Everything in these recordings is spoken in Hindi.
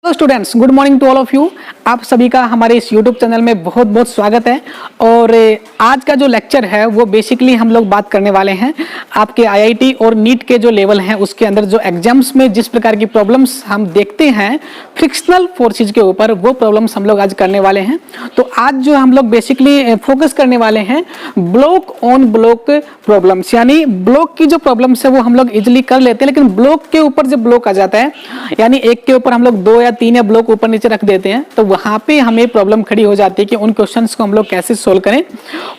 Hello students, good morning to all of you. आप सभी का हमारे इस यूट्यूब चैनल में बहुत बहुत स्वागत है। और आज का जो लेक्चर है वो बेसिकली हम लोग बात करने वाले हैं आपके आईआईटी और नीट के जो लेवल हैं उसके अंदर जो एग्जाम्स में जिस प्रकार की प्रॉब्लम्स हम देखते हैं फ्रिक्शनल फोर्सेज के ऊपर, वो प्रॉब्लम्स हम लोग आज करने वाले हैं। तो आज जो हम लोग बेसिकली फोकस करने वाले हैं ब्लॉक ऑन ब्लॉक प्रॉब्लम्स, यानी ब्लॉक की जो प्रॉब्लम्स है वो हम लोग इजिली कर लेते हैं, लेकिन ब्लॉक के ऊपर जब ब्लॉक आ जाता है, यानी एक के ऊपर हम लोग 2 या 3 या ब्लॉक ऊपर नीचे रख देते हैं, तो वहां पे हमें प्रॉब्लम खड़ी हो जाती है कि उन क्वेश्चंस को हम लोग कैसे सोल्व करें।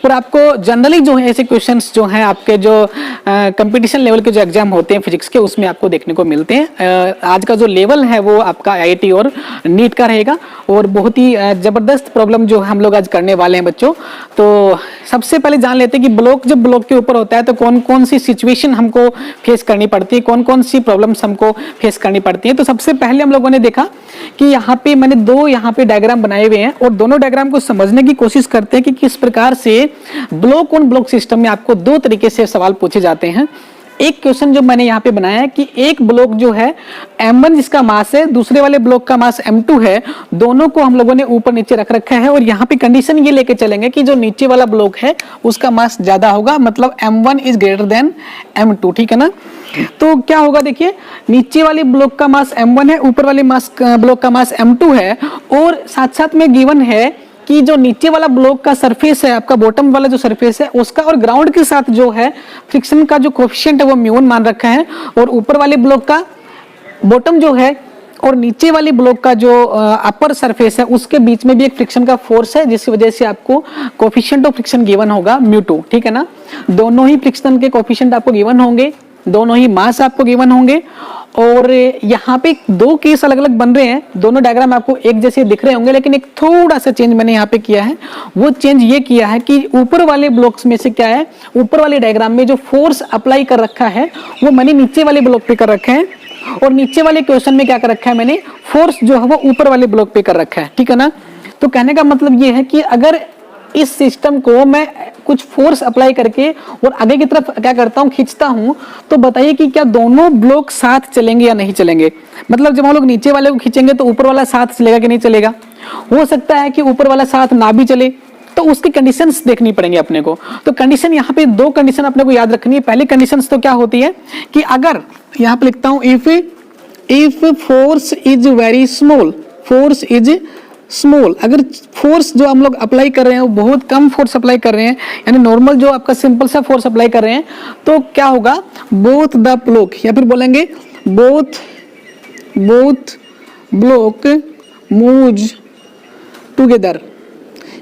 और आपको जनरली जो है ऐसे क्वेश्चंस जो हैं आपके जो कंपटीशन लेवल के जो एग्जाम होते हैं फिजिक्स के, उसमें आपको देखने को मिलते हैं। आज का जो लेवल है वो आपका आईआईटी और नीट का रहेगा और बहुत ही जबरदस्त प्रॉब्लम जो हम लोग आज करने वाले हैं बच्चों। तो सबसे पहले जान लेते हैं कि ब्लॉक जब ब्लॉक के ऊपर होता है तो कौन कौन सी सिचुएशन हमको फेस करनी पड़ती है, कौन कौन सी प्रॉब्लम्स हमको फेस करनी पड़ती है। तो सबसे पहले हम लोगों ने देखा कि यहाँ पे मैंने 2 यहाँ पे डायग्राम बनाए हुए हैं और दोनों डायग्राम को समझने की कोशिश करते हैं कि किस प्रकार से ब्लॉक ऑन ब्लॉक सिस्टम में आपको 2 तरीके से सवाल पूछे जाते हैं। एक क्वेश्चन जो मैंने यहाँ पे बनाया है कि एक ब्लॉक जो है m1 जिसका मास है, दूसरे वाले ब्लॉक का मास m2 है, दोनों को हम लोगों ने ऊपर नीचे रख रखा है और यहाँ पे कंडीशन ये लेके चलेंगे कि जो नीचे वाला ब्लॉक है उसका मास ज्यादा होगा, मतलब m1 is greater then m2, ठीक है ना। तो क्या होगा, देखिए नीचे वाले ब्लॉक का मास m1 है, ऊपर वाले ब्लॉक का मास m2 है और साथ साथ में गिवन है कि जो नीचे वाला ब्लॉक का सरफेस है, आपका बॉटम वाला जो सरफेस है उसका और ग्राउंड के साथ जो है फ्रिक्शन का जो कोएफिशिएंट है वो म्यू1 मान रखा है, और ऊपर वाले ब्लॉक का बॉटम जो है और नीचे वाली ब्लॉक का जो अपर सरफेस है उसके बीच में भी एक फ्रिक्शन का फोर्स है, जिसकी वजह से आपको कोएफिशिएंट ऑफ फ्रिक्शन गिवन होगा म्यू2, ठीक है ना। दोनों ही फ्रिक्शन के कोएफिशिएंट आपको गिवन होंगे, दोनों ही मास आपको गिवन होंगे। और यहाँ पे 2 केस अलग अलग बन रहे हैं, दोनों डायग्राम आपको एक जैसे दिख रहे होंगे, लेकिन एक थोड़ा सा चेंज मैंने यहाँ पे किया है। वो चेंज ये किया है कि ऊपर वाले ब्लॉक्स में से क्या है, ऊपर वाले डायग्राम में जो फोर्स अप्लाई कर रखा है वो मैंने नीचे वाले ब्लॉक पे कर रखा है, और नीचे वाले क्वेश्चन में क्या कर रखा है मैंने, फोर्स जो है वो ऊपर वाले ब्लॉक पे कर रखा है, ठीक है ना। तो कहने का मतलब ये है कि अगर इस सिस्टम को मैं कुछ फोर्स अप्लाई करके और आगे की तरफ क्या करता हूं, खींचता हूं, तो बताइए कि क्या दोनों ब्लॉक साथ चलेंगे या नहीं चलेंगे। मतलब जब हम लोग नीचे वाले को खींचेंगे तो ऊपर वाला साथ चलेगा कि नहीं चलेगा। हो सकता है कि ऊपर वाला साथ ना भी चले, तो उसकी कंडीशंस देखनी पड़ेंगे अपने को। तो कंडीशन यहाँ पे 2 कंडीशन अपने को याद रखनी है। पहली कंडीशन तो क्या होती है कि अगर यहाँ पे लिखता हूं if force is very small, force is small, अगर फोर्स जो हम लोग अप्लाई कर रहे हैं वो बहुत कम फोर्स अप्लाई कर रहे हैं, यानी नॉर्मल जो आपका सिंपल सा फोर्स अप्लाई कर रहे हैं, तो क्या होगा, बोथ द ब्लॉक, या फिर बोलेंगे बोथ ब्लॉक मूव्स टुगेदर।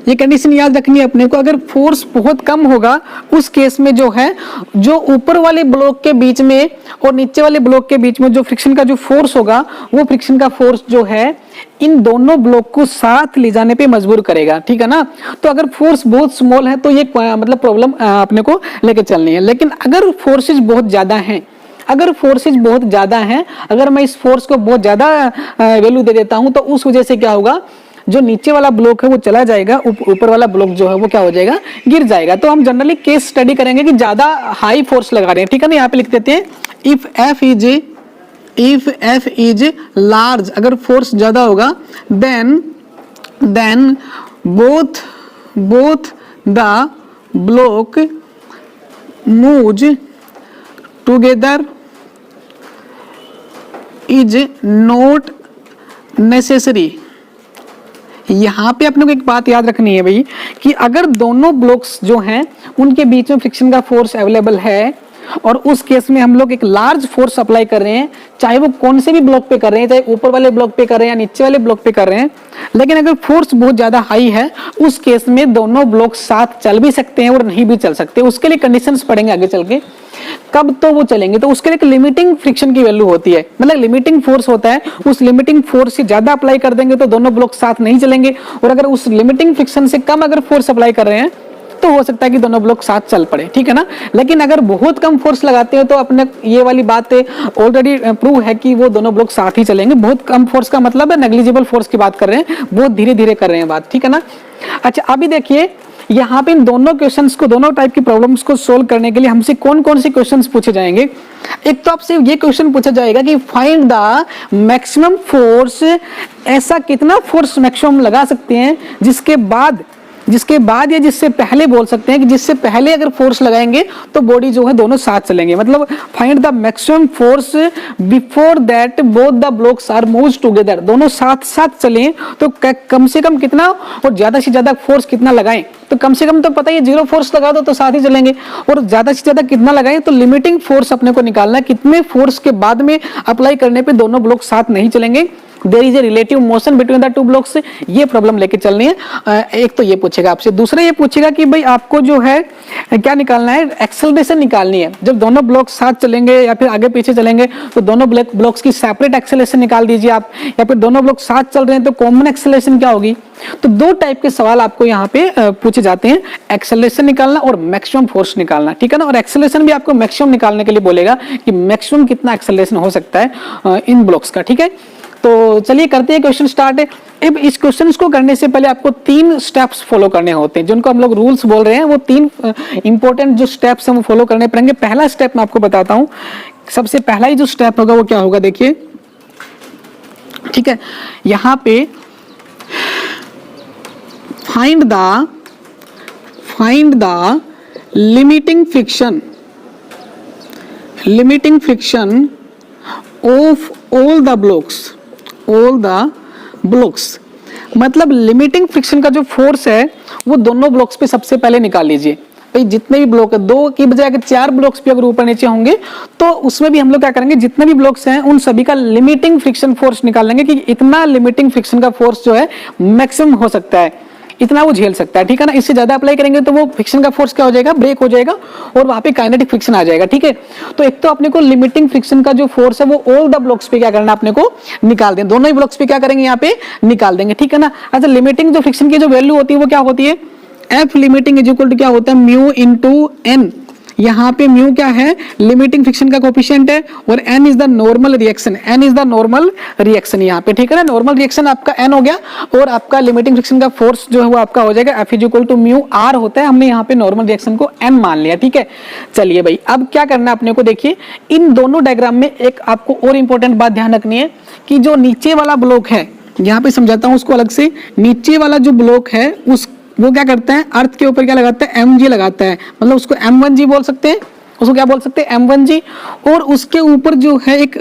ये कंडीशन याद रखनी है अपने को। अगर फोर्स बहुत कम होगा उस केस में जो है, जो ऊपर वाले ब्लॉक के बीच में और नीचे वाले ब्लॉक के बीच में जो फ्रिक्शन का जो फोर्स होगा, वो फ्रिक्शन का फोर्स जो है इन दोनों ब्लॉक को साथ ले जाने पे मजबूर करेगा, ठीक है ना। तो अगर फोर्स बहुत स्मॉल है तो ये मतलब प्रॉब्लम अपने को लेके चलनी है। लेकिन अगर फोर्सेज बहुत ज्यादा हैं, अगर मैं इस फोर्स को बहुत ज्यादा वैल्यू दे देता हूं, तो उस वजह से क्या होगा, जो नीचे वाला ब्लॉक है वो चला जाएगा, ऊपर वाला ब्लॉक जो है वो क्या हो जाएगा, गिर जाएगा। तो हम जनरली केस स्टडी करेंगे कि ज्यादा हाई फोर्स लगा रहे हैं, ठीक है ना। यहाँ पे लिख देते हैं इफ एफ इज लार्ज, अगर फोर्स ज्यादा होगा, then both the block moves together is not necessary. यहाँ पे अपने को एक बात याद रखनी है भाई कि अगर दोनों ब्लॉक्स जो हैं उनके बीच में फ्रिक्शन का फोर्स अवेलेबल है और उस केस में हम लोग एक लार्ज फोर्स अप्लाई कर रहे हैं, चाहे वो कौन से भी ब्लॉक पे कर रहे हैं, चाहे ऊपर वाले ब्लॉक पे कर रहे हैं या नीचे वाले ब्लॉक पे कर रहे हैं, लेकिन अगर फोर्स बहुत ज्यादा हाई है उस केस में दोनों ब्लॉक साथ चल भी सकते हैं और नहीं भी चल सकते। उसके लिए कंडीशंस पढ़ेंगे आगे चल के, कब तो वो चलेंगे। तो उसके लिए एक लिमिटिंग फ्रिक्शन की वैल्यू होती है, मतलब लिमिटिंग फोर्स होता है, उस लिमिटिंग फोर्स से ज्यादा अप्लाई कर देंगे तो दोनों ब्लॉक साथ नहीं चलेंगे, और अगर उस लिमिटिंग फ्रिक्शन से कम अगर फोर्स अप्लाई कर रहे हैं तो हो सकता है कि दोनों ब्लॉक साथ चल पड़े, ठीक है ना। लेकिन अगर बहुत कम फोर्स लगाते हैं तो अपने ये वाली बात ऑलरेडी प्रूव है कि वो दोनों ब्लॉक साथ ही चलेंगे। बहुत कम फोर्स का मतलब है नेग्लिजिबल फोर्स की बात कर रहे हैं, बहुत धीरे धीरे कर रहे हैं बात, ठीक है ना। अच्छा अभी देखिए यहाँ पे इन दोनों क्वेश्चंस को, दोनों टाइप की प्रॉब्लम्स को सोल्व करने के लिए हमसे कौन कौन से क्वेश्चंस पूछे जाएंगे। एक तो आपसे ये क्वेश्चन पूछा जाएगा कि फाइंड द मैक्सिमम फोर्स, ऐसा कितना फोर्स मैक्सिमम लगा सकते हैं जिसके बाद या जिससे पहले बोल सकते हैं कि जिससे पहले अगर फोर्स लगाएंगे तो बॉडी जो है दोनों साथ चलेंगे। मतलब find the maximum force before that both the blocks are moves together, दोनों साथ साथ चलें तो कम से कम कितना और ज्यादा से ज्यादा फोर्स कितना लगाएं। तो कम से कम तो पता ही है, 0 फोर्स लगा दो तो साथ ही चलेंगे, और ज्यादा से ज्यादा कितना लगाएं तो लिमिटिंग फोर्स अपने को निकालना है, कितने फोर्स के बाद में अप्लाई करने पे दोनों ब्लॉक साथ नहीं चलेंगे। There is a relative motion between the two blocks, ये प्रॉब्लम लेके चलनी है। एक तो ये पूछेगा आपसे, दूसरा ये पूछेगा कि भाई आपको जो है क्या निकालना है, एक्सेलरेशन निकालनी है। जब दोनों ब्लॉक साथ चलेंगे या फिर आगे पीछे चलेंगे तो दोनों ब्लॉक्स की सेपरेट एक्सेलरेशन निकाल दीजिए आप, या फिर दोनों ब्लॉक साथ चल रहे हैं तो कॉमन एक्सेलरेशन क्या होगी। तो दो टाइप के सवाल आपको यहाँ पे पूछे जाते हैं, एक्सेलरेशन निकालना और मैक्सिमम फोर्स निकालना, ठीक है ना। और एक्सेलरेशन भी आपको मैक्सिमम निकालने के लिए बोलेगा कि मैक्सिमम कितना एक्सेलरेशन हो सकता है इन ब्लॉक्स का, ठीक है। तो चलिए करते हैं क्वेश्चन स्टार्ट। अब इस क्वेश्चन को करने से पहले आपको 3 स्टेप्स फॉलो करने होते हैं, जिनको हम लोग रूल्स बोल रहे हैं। वो 3 इंपॉर्टेंट जो स्टेप्स हैं वो फॉलो करने पड़ेंगे। पहला स्टेप मैं आपको बताता हूं, सबसे पहला ही जो स्टेप होगा वो क्या होगा, देखिए, ठीक है। यहां पे find the limiting friction of all the blocks. मतलब लिमिटिंग फ्रिक्शन का जो फोर्स है वो दोनों ब्लॉक्स पे सबसे पहले निकाल लीजिए। भाई जितने भी ब्लॉक है, 2 की बजाय अगर 4 ब्लॉक्स भी अगर ऊपर नीचे होंगे तो उसमें भी हम लोग क्या करेंगे, जितने भी ब्लॉक्स हैं उन सभी का लिमिटिंग फ्रिक्शन फोर्स निकाल लेंगे कि इतना लिमिटिंग फ्रिक्शन का फोर्स जो है मैक्सिमम हो सकता है, इतना वो झेल सकता है, ठीक है ना। इससे ज्यादा अप्लाई करेंगे तो वो फ्रिक्शन का फोर्स क्या हो जाएगा, ब्रेक हो जाएगा और वहां पे काइनेटिक फ्रिक्शन आ जाएगा, ठीक है। तो एक तो अपने को लिमिटिंग फ्रिक्शन का जो फोर्स है वो ऑल द ब्लॉक्स पे क्या करना, अपने को निकाल दें, दोनों ही ब्लॉक्स पे क्या करेंगे, यहाँ पे निकाल देंगे, ठीक है ना। अच्छा, लिमिटिंग जो फ्रिक्शन की जो वैल्यू होती है वो क्या होती है, F limiting is equal to क्या होता है, म्यू इंटू एन। यहाँ पे म्यू क्या है, लिमिटिंग फ्रिक्शन का कोफिशिएंट है, और N is the normal reaction, यहाँ पे, ठीक है ना। नॉर्मल रिएक्शन आपका एन हो गया और आपका लिमिटिंग फ्रिक्शन का फोर्स जो है वो आपका हो जाएगा F is equal to mu R होता है। हमने यहाँ पे नॉर्मल रिएक्शन को एन मान लिया, ठीक है। चलिए भाई, अब क्या करना है अपने को, देखिए इन दोनों डायग्राम में एक आपको और इंपॉर्टेंट बात ध्यान रखनी है कि जो नीचे वाला ब्लॉक है, यहाँ पे समझाता हूँ उसको अलग से, नीचे वाला जो ब्लॉक है वो क्या करता है, अर्थ के ऊपर क्या लगाता है, mg लगाता है, मतलब उसको m1g बोल सकते हैं, उसको क्या बोल सकते हैं, m1g। और उसके ऊपर जो है एक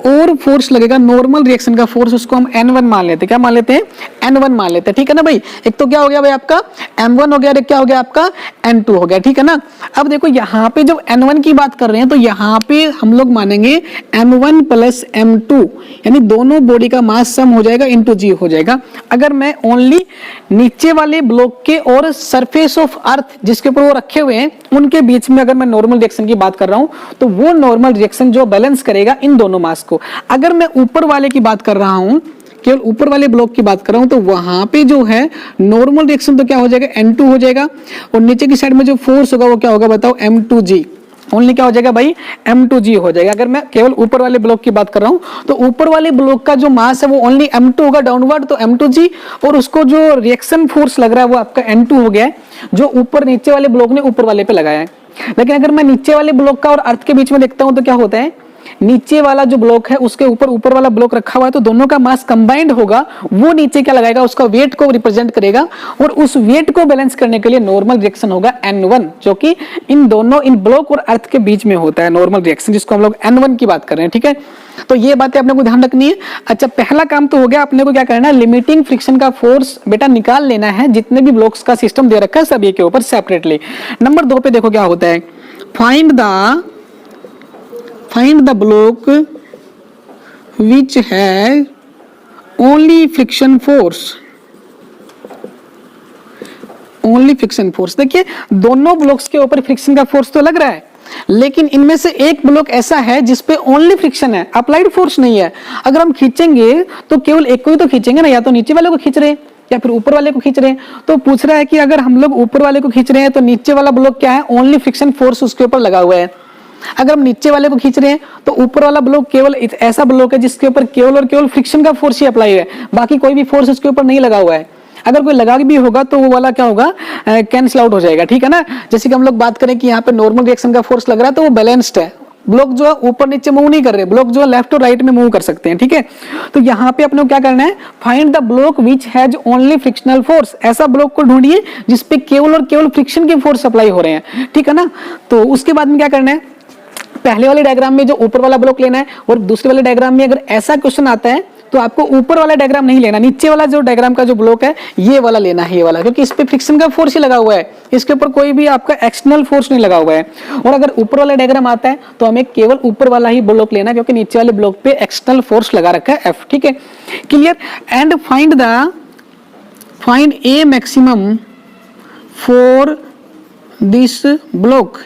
और फोर्स लगेगा, नॉर्मल रिएक्शन का फोर्स, उसको हम n1 मान लेते हैं, क्या मान लेते हैं, n1 मान लेते हैं, ठीक है ना भाई। एक तो क्या हो गया भाई आपका m1 हो गया, और क्या हो गया आपका n2 हो गया, ठीक है ना। अब देखो यहाँ पे जब n1 की बात कर रहे हैं तो यहाँ पे हम लोग मानेंगे m1 प्लस m2, यानी दोनों बॉडी का मास सम हो जाएगा इंटू g हो जाएगा। अगर मैं ओनली नीचे वाले ब्लॉक के और सरफेस ऑफ अर्थ जिसके ऊपर वो रखे हुए हैं उनके बीच में अगर मैं नॉर्मल रिएक्शन की बात कर रहा हूं तो वो नॉर्मल रिएक्शन जो बैलेंस करेगा इन दोनों मास को। अगर मैं ऊपर वाले की बात कर रहा हूं, केवल ऊपर वाले ब्लॉक की बात कर रहा हूं, तो वहां पे जो है नॉर्मल रिएक्शन तो क्या हो जाएगा, N2 हो जाएगा, और नीचे की साइड में जो फोर्स होगा वो क्या होगा बताओ, M2G। ओनली क्या हो जाएगा भाई, M2G हो जाएगा। अगर मैं केवल ऊपर वाले ब्लॉक की बात कर रहा हूं तो ऊपर वाले ब्लॉक का जो मास है वो ओनली M2 होगा डाउनवर्ड, तो M2G, और उसको जो रिएक्शन फोर्स लग रहा है वो आपका N2 हो गया है, जो ऊपर नीचे वाले ब्लॉक ने ऊपर वाले पे लगाया है। लेकिन अगर मैं नीचे वाले ब्लॉक का और अर्थ के बीच में देखता हूं तो क्या होता है, नीचे वाला जो ब्लॉक है उसके ऊपर ऊपर वाला ब्लॉक रखा हुआ है, तो दोनों का मास कंबाइंड होगा, वो नीचे क्या लगाएगा, उसका वेट को रिप्रेजेंट करेगा, और उस वेट को बैलेंस करने के लिए नॉर्मल रिएक्शन होगा N1, जो कि इन दोनों, इन ब्लॉक और अर्थ के बीच में होता है नॉर्मल रिएक्शन, जिसको हम लोग N1 की बात कर रहे हैं, ठीक है। तो ये बातें अपने को ध्यान रखनी है। अच्छा, पहला काम तो हो गया, अपने को क्या करना है, लिमिटिंग फ्रिक्शन का फोर्स बेटा निकाल लेना है, जितने भी ब्लॉक्स का सिस्टम दे रखा है सभी के ऊपर सेपरेटली। नंबर 2 पे देखो क्या होता है, find the block which has only friction force। देखिए दोनों ब्लॉक्स के ऊपर फ्रिक्शन का फोर्स तो लग रहा है, लेकिन इनमें से एक ब्लॉक ऐसा है जिसपे ओनली फ्रिक्शन है, अप्लाइड फोर्स नहीं है। अगर हम खींचेंगे तो केवल एक को ही तो खींचेंगे ना, या तो नीचे वाले को खींच रहे हैं या फिर ऊपर वाले को खींच रहे हैं। तो पूछ रहा है कि अगर हम लोग ऊपर वाले को खींच रहे हैं तो नीचे वाला ब्लॉक क्या है, ओनली फ्रिक्शन फोर्स उसके ऊपर लगा हुआ है। अगर हम नीचे वाले को खींच रहे हैं तो ऊपर वाला ब्लॉक केवल ऐसा ब्लॉक है जिसके ऊपर केवल और केवल फ्रिक्शन का फोर्स ही अप्लाई है, बाकी कोई भी फोर्स उसके ऊपर नहीं लगा हुआ है। अगर कोई लगा भी होगा तो वो वाला क्या होगा, कैंसिल आउट हो जाएगा, ठीक है ना। जैसे कि हम लोग बात करें कि यहाँ पे नॉर्मल रिएक्शन का फोर्स लग रहा है तो वो बैलेंस्ड है, ब्लॉक जो है ऊपर नीचे मूव नहीं कर रहे, ब्लॉक जो है लेफ्ट और राइट में मूव कर सकते हैं, ठीक है। तो यहाँ पे अपने को क्या करना है, find the block which has only frictional force, ऐसा ब्लॉक को ढूंढिए जिसपे केवल और केवल फ्रिक्शन के फोर्स अप्लाई हो रहे हैं, ठीक है ना। तो उसके बाद में क्या करना है, पहले वाले डायग्राम में जो ऊपर वाला ब्लॉक लेना है और दूसरे वाले डायग्राम में अगर ऐसा क्वेश्चन आता है तो आपको ऊपर वाला डायग्राम नहीं लेना, नीचे वाला जो डायग्राम का जो ब्लॉक है ये वाला लेना है, ये वाला, क्योंकि इस पे फ्रिक्शन का फोर्स ही लगा हुआ है, इसके ऊपर कोई भी आपका एक्सटर्नल फोर्स नहीं लगा हुआ है। और अगर ऊपर वाला डायग्राम आता है तो हमें केवल ऊपर वाला ही ब्लॉक लेना है, क्योंकि नीचे वाले ब्लॉक पे एक्सटर्नल फोर्स लगा रखा है F, ठीक है, clear. And find A maximum for this block,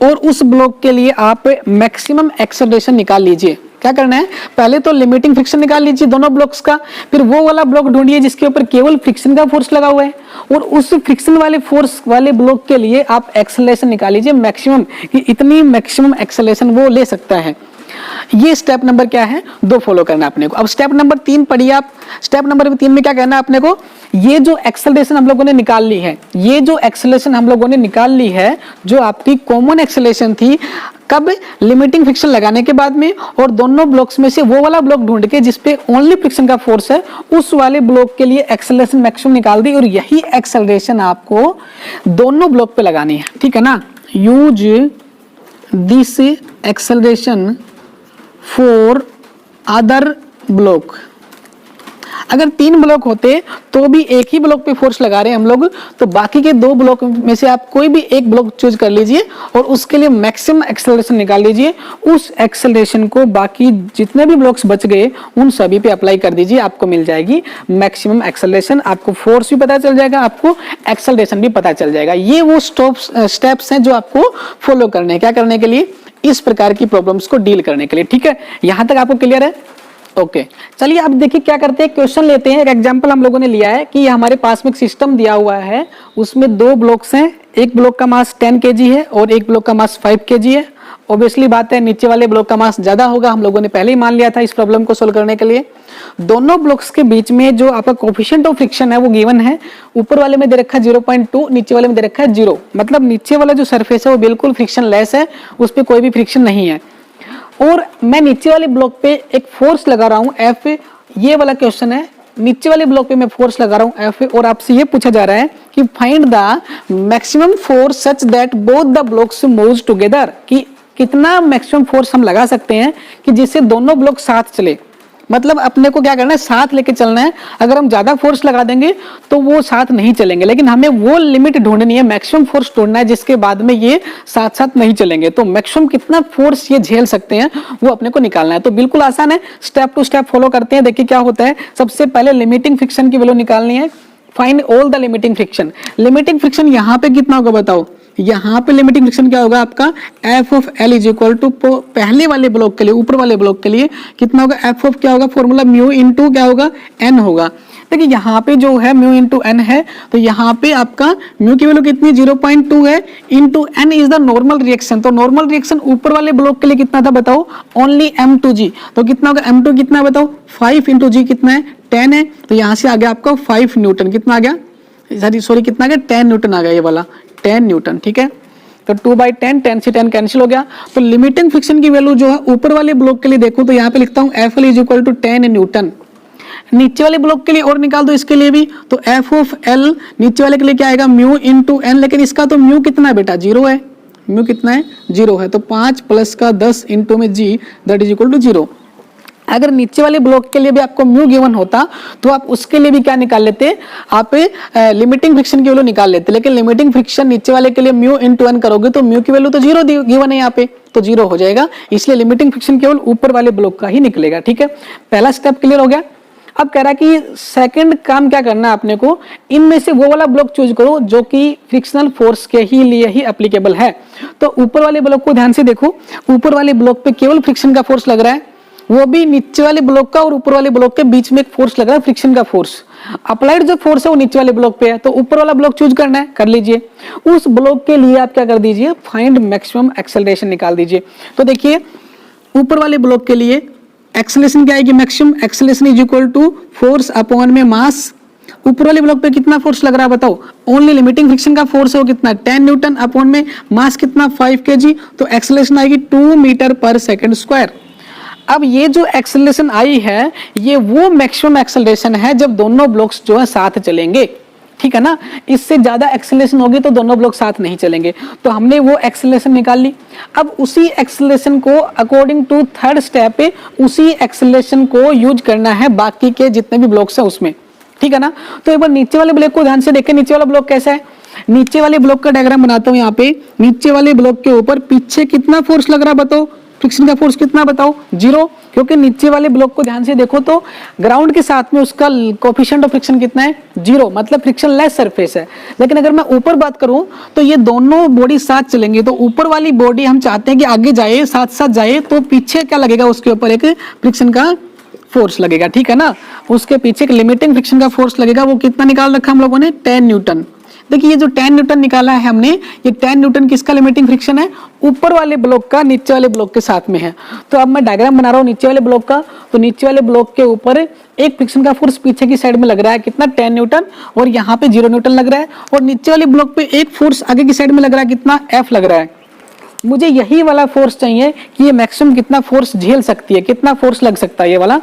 और उस ब्लॉक के लिए आप मैक्सिमम एक्सेलरेशन निकाल लीजिए। क्या करना है, पहले तो लिमिटिंग फ्रिक्शन निकाल लीजिए दोनों ब्लॉक्स का, फिर वो वाला ब्लॉक ढूंढिए जिसके ऊपर केवल फ्रिक्शन का फोर्स लगा हुआ है, और उस फ्रिक्शन वाले फोर्स वाले ब्लॉक के लिए आप एक्सेलरेशन निकाल लीजिए मैक्सिमम, कि इतनी मैक्सिमम एक्सेलरेशन वो ले सकता है। ये स्टेप नंबर क्या है, 2 फॉलो करना है अपने को। अब स्टेप नंबर 3 पढ़िए आप। स्टेप नंबर 3 में क्या करना है अपने को, ये जो एक्सेलरेशन हम लोगों ने निकाल ली है, ये जो एक्सेलरेशन हम लोगों ने निकाल ली है, जो आपकी कॉमन एक्सेलरेशन थी, कब, लिमिटिंग फ्रिक्शन लगाने के बाद में, और दोनों ब्लॉक्स में से वो वाला ब्लॉक ढूंढ के जिसपे ओनली फ्रिक्शन का फोर्स है, उस वाले ब्लॉक के लिए एक्सेलरेशन मैक्सिमम निकाल दी, और यही एक्सेलरेशन आपको दोनों ब्लॉक पे लगानी है, ठीक है ना। Use this acceleration for other block. अगर 3 ब्लॉक होते तो भी एक ही ब्लॉक पे फोर्स लगा रहे हैं हम लोग, तो बाकी के 2 ब्लॉक में से आप कोई भी एक ब्लॉक चूज कर लीजिए और उसके लिए मैक्सिमम एक्सेलरेशन निकाल लीजिए। उस एक्सेलरेशन को बाकी जितने भी ब्लॉक्स बच गए उन सभी पे अप्लाई कर दीजिए, आपको मिल जाएगी मैक्सिमम एक्सेलरेशन। आपको फोर्स भी पता चल जाएगा, आपको एक्सेलरेशन भी पता चल जाएगा। ये वो स्टेप्स हैं जो आपको फॉलो करने हैं, क्या करने के लिए, इस प्रकार की प्रॉब्लम्स को डील करने के लिए, ठीक है। यहां तक आपको क्लियर है, ओके। चलिए अब देखिए क्या करते हैं, क्वेश्चन लेते हैं। एक एग्जांपल हम लोगों ने लिया है कि हमारे पास में एक सिस्टम दिया हुआ है, उसमें 2 ब्लॉक्स हैं, एक ब्लॉक का मास 10 kg है और एक ब्लॉक का मास 5 kg है। ऑब्वियसली बात है नीचे वाले ब्लॉक का मास ज्यादा होगा, हम लोगों ने पहले ही मान लिया था इस प्रॉब्लम को सोल्व करने के लिए। दोनों ब्लॉक्स के बीच में जो आपका कोफिशिएंट ऑफ फ्रिक्शन है वो गिवन है, ऊपर वाले में दे रखा है 0.2, नीचे वाले में दे रखा है 0, मतलब नीचे वाला जो सरफेस है वो बिल्कुल फ्रिक्शन लेस है, उस पर कोई भी फ्रिक्शन नहीं है। और मैं नीचे वाले ब्लॉक पे एक फोर्स लगा रहा हूं F, ये वाला क्वेश्चन है, नीचे वाले ब्लॉक पे मैं फोर्स लगा रहा हूं F, और आपसे ये पूछा जा रहा है कि find the maximum force such that both the blocks moves together, कि कितना मैक्सिमम फोर्स हम लगा सकते हैं कि जिससे दोनों ब्लॉक साथ चले। मतलब अपने को क्या करना है, साथ लेके चलना है। अगर हम ज्यादा फोर्स लगा देंगे तो वो साथ नहीं चलेंगे, लेकिन हमें वो लिमिट ढूंढनी है, मैक्सिमम फोर्स ढूंढना है जिसके बाद में ये साथ साथ नहीं चलेंगे। तो मैक्सिमम कितना फोर्स ये झेल सकते हैं वो अपने को निकालना है। तो बिल्कुल आसान है, स्टेप टू स्टेप फॉलो करते हैं। देखिए क्या होता है, सबसे पहले लिमिटिंग फ्रिक्शन की वैल्यू निकालनी है। Find all the limiting friction. Limiting friction यहाँ पे कितना होगा बताओ, यहाँ पे लिमिटिंग फ्रिक्शन क्या होगा आपका, F of L is equal to, पहले वाले ब्लॉक के लिए, ऊपर वाले ब्लॉक के लिए कितना होगा, एफ ऑफ क्या होगा, फॉर्मूला म्यू इनटू क्या होगा, एन होगा। देखिए यहाँ पे जो है म्यू इंटू एन है, तो यहाँ पे आपका म्यू की वैल्यू कितनी 0.2 है, into N is the normal reaction. तो नॉर्मल रिएक्शन ऊपर वाले ब्लॉक के लिए कितना था बताओ, ओनली m2g, तो कितना होगा m2 कितना बताओ, 5 इंटू जी कितना है 10 है, तो यहाँ से आ गया आपका 5 न्यूटन, कितना आ गया, सॉरी कितना आ गया 10 न्यूटन आ गया, ये वाला 10 न्यूटन, ठीक है। तो 2/10, 10 से 10 कैंसिल हो गया। तो लिमिटिंग फ्रिक्शन की वैल्यू जो है ऊपर वाले ब्लॉक के लिए देखो तो यहाँ पे लिखता हूँ F L is equal to 10 newton. नीचे वाले ब्लॉक के लिए और निकाल दो इसके लिए भी, तो एफ ऑफ एल नीचे वाले के लिए क्या आएगा, म्यू इंटू एन, लेकिन इसका तो म्यू कितना है बेटा, 0 है, म्यू कितना है 0 है, तो 5 प्लस का 10 इंटू में जी दैट इज इक्वल टू 0। अगर नीचे वाले ब्लॉक के लिए भी आपको म्यू गिवन होता तो आप उसके लिए भी क्या निकाल लेते, आप लिमिटिंग फ्रिक्शन की वैल्यू निकाल लेते, लेकिन लिमिटिंग फ्रिक्शन नीचे वाले के लिए म्यू इंटू एन करोगे तो म्यू की वैल्यू तो 0 गिवन है यहाँ पे, तो 0 हो जाएगा, इसलिए लिमिटिंग फ्रिक्शन केवल ऊपर वाले ब्लॉक का ही निकलेगा, ठीक है। पहला स्टेप क्लियर हो गया। अब कह रहा है कि सेकंड काम क्या करना है अपने को, इनमें से वो वाला ब्लॉक चूज करो जो कि फ्रिक्शनल फोर्स के ही लिए ही एप्लीकेबल है। तो ऊपर वाले ब्लॉक को ध्यान से देखो, ऊपर वाले ब्लॉक पे केवल फ्रिक्शन का फोर्स लग रहा है, वो भी नीचे वाले ब्लॉक का और ऊपर वाले ब्लॉक के बीच में एक फोर्स लग रहा है फ्रिक्शन का फोर्स। अप्लाइड जो फोर्स है वो नीचे वाले ब्लॉक पे है, तो ऊपर वाला ब्लॉक चूज करना है, कर लीजिए। उस ब्लॉक के लिए आप क्या कर दीजिए, फाइंड मैक्सिमम एक्सेलरेशन निकाल दीजिए। तो देखिए ऊपर वाले ब्लॉक के लिए एक्सेलरेशन क्या आएगी, maximum acceleration is equal to force upon में मास, ऊपर वाले ब्लॉक पे कितना फोर्स लग रहा है बताओ, ओनली लिमिटिंग फ्रिक्शन का फोर्स है वो कितना 10 न्यूटन अपॉन में मास कितना 5 kg, तो एक्सेलरेशन आएगी 2 मीटर पर सेकंड स्क्वायर। अब ये जो एक्सेलरेशन आई है ये वो मैक्सिमम एक्सेलरेशन है जब दोनों ब्लॉक्स जो है साथ चलेंगे, ठीक है ना। इससे ज्यादा एक्सेलरेशन होगी तो दोनों ब्लॉक साथ नहीं चलेंगे, तो हमने वो एक्सेलरेशन निकाल ली। अब उसी एक्सेलरेशन को अकॉर्डिंग टू थर्ड स्टेप पे उसी एक्सेलरेशन को यूज करना है बाकी के जितने भी ब्लॉक्स हैं उसमें, ठीक है ना। तो एक बार नीचे वाले ब्लॉक को ध्यान से देखें, नीचे वाला ब्लॉक कैसा है। नीचे वाले ब्लॉक का डायग्राम बनाता हूं यहाँ पे। नीचे वाले ब्लॉक के ऊपर पीछे कितना फोर्स लग रहा है बताओ, फ्रिक्शन का फोर्स कितना बताओ 0, क्योंकि नीचे वाले ब्लॉक को ध्यान से देखो तो ग्राउंड के साथ में उसका कोफिशिएंट ऑफ फ्रिक्शन कितना है 0, मतलब फ्रिक्शन लेस सरफेस है। लेकिन अगर मैं ऊपर बात करूं तो ये दोनों बॉडी साथ चलेंगे, तो ऊपर वाली बॉडी हम चाहते हैं कि आगे जाए साथ साथ जाए, तो पीछे क्या लगेगा उसके ऊपर एक फ्रिक्शन का फोर्स लगेगा, ठीक है ना। उसके पीछे एक लिमिटिंग फ्रिक्शन का फोर्स लगेगा, वो कितना निकाल रखा हम लोगों ने 10 न्यूटन। देखिए ये जो 10 न्यूटन निकाला है हमने, ये 10 न्यूटन किसका लिमिटिंग फ्रिक्शन है, ऊपर वाले ब्लॉक का नीचे वाले ब्लॉक के साथ में है। तो अब मैं डायग्राम बना रहा हूँ नीचे वाले ब्लॉक का, तो नीचे वाले ब्लॉक के ऊपर एक फ्रिक्शन का फोर्स पीछे की साइड में लग रहा है कितना 10 न्यूटन, और यहाँ पे 0 न्यूटन लग रहा है, और नीचे वाले ब्लॉक पे एक फोर्स आगे की साइड में लग रहा है कितना F लग रहा है। मुझे यही वाला फोर्स चाहिए कि ये मैक्सिमम कितना फोर्स झेल सकती है, कितना फोर्स लग सकता है ये वाला।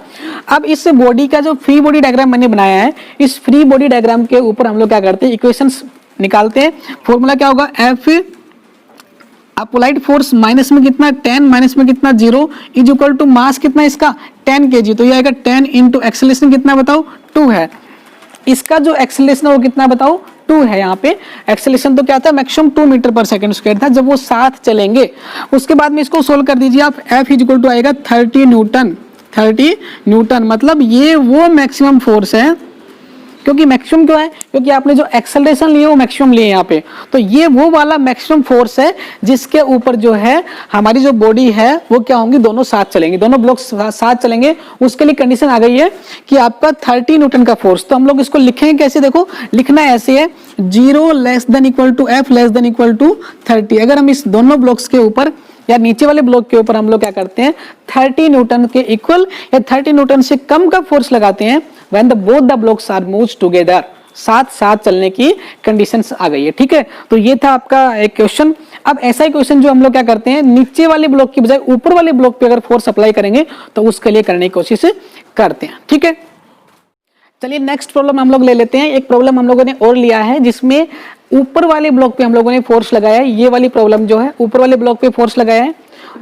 अब इस बॉडी का जो फ्री बॉडी डायग्राम मैंने बनाया है, इस फ्री बॉडी डायग्राम के ऊपर हम लोग क्या करते हैं, इक्वेशंस निकालते हैं। फॉर्मूला क्या होगा, F अप्लाइड फोर्स माइनस में कितना 10 माइनस में कितना 0 इज इक्वल टू मास कितना इसका 10 kg, तो ये आएगा 10 इंटू एक्सेलरेशन कितना बताओ 2 है। इसका जो एक्सेलरेशन है वो कितना बताओ 2 है। यहाँ पे एक्सेलरेशन तो क्या था मैक्सिमम 2 मीटर पर सेकंड स्क्वायर था जब वो साथ चलेंगे। उसके बाद में इसको सोल्व कर दीजिए आप, F इज इक्वल टू आएगा 30 न्यूटन। 30 न्यूटन मतलब ये वो मैक्सिमम फोर्स है, क्योंकि मैक्सिमम क्यों है, क्योंकि आपने जो एक्सेलरेशन लिए वो मैक्सिमम लिए यहाँ पे, तो ये वो वाला मैक्सिमम फोर्स है जिसके ऊपर जो है हमारी जो बॉडी है वो क्या होंगी, दोनों साथ चलेंगे, दोनों ब्लॉक साथ चलेंगे। उसके लिए कंडीशन आ गई है कि आपका 30 न्यूटन का फोर्स, तो हम लोग इसको लिखेंगे कैसे, देखो लिखना ऐसे है 0 less than equal to F less than equal to 30। अगर हम इस दोनों ब्लॉक्स के ऊपर या नीचे वाले ब्लॉक के ऊपर हम लोग क्या करते हैं 30 न्यूटन के इक्वल या 30 न्यूटन से कम का फोर्स लगाते हैं, when the both the blocks are moved together, साथ साथ चलने की कंडीशंस आ गई है, ठीक है। तो ये था आपका एक क्वेश्चन। अब ऐसा ही क्वेश्चन जो हम लोग क्या करते हैं नीचे वाले ब्लॉक की बजाय ऊपर वाले ब्लॉक पे अगर फोर्स अप्लाई करेंगे तो उसके लिए करने की कोशिश करते हैं, ठीक है। चलिए नेक्स्ट प्रॉब्लम हम लोग ले लेते हैं। एक प्रॉब्लम हम लोगों ने और लिया है जिसमें ऊपर वाले ब्लॉक पे हम लोगों ने फोर्स लगाया है। ये वाली प्रॉब्लम जो है ऊपर वाले ब्लॉक पे फोर्स लगाया है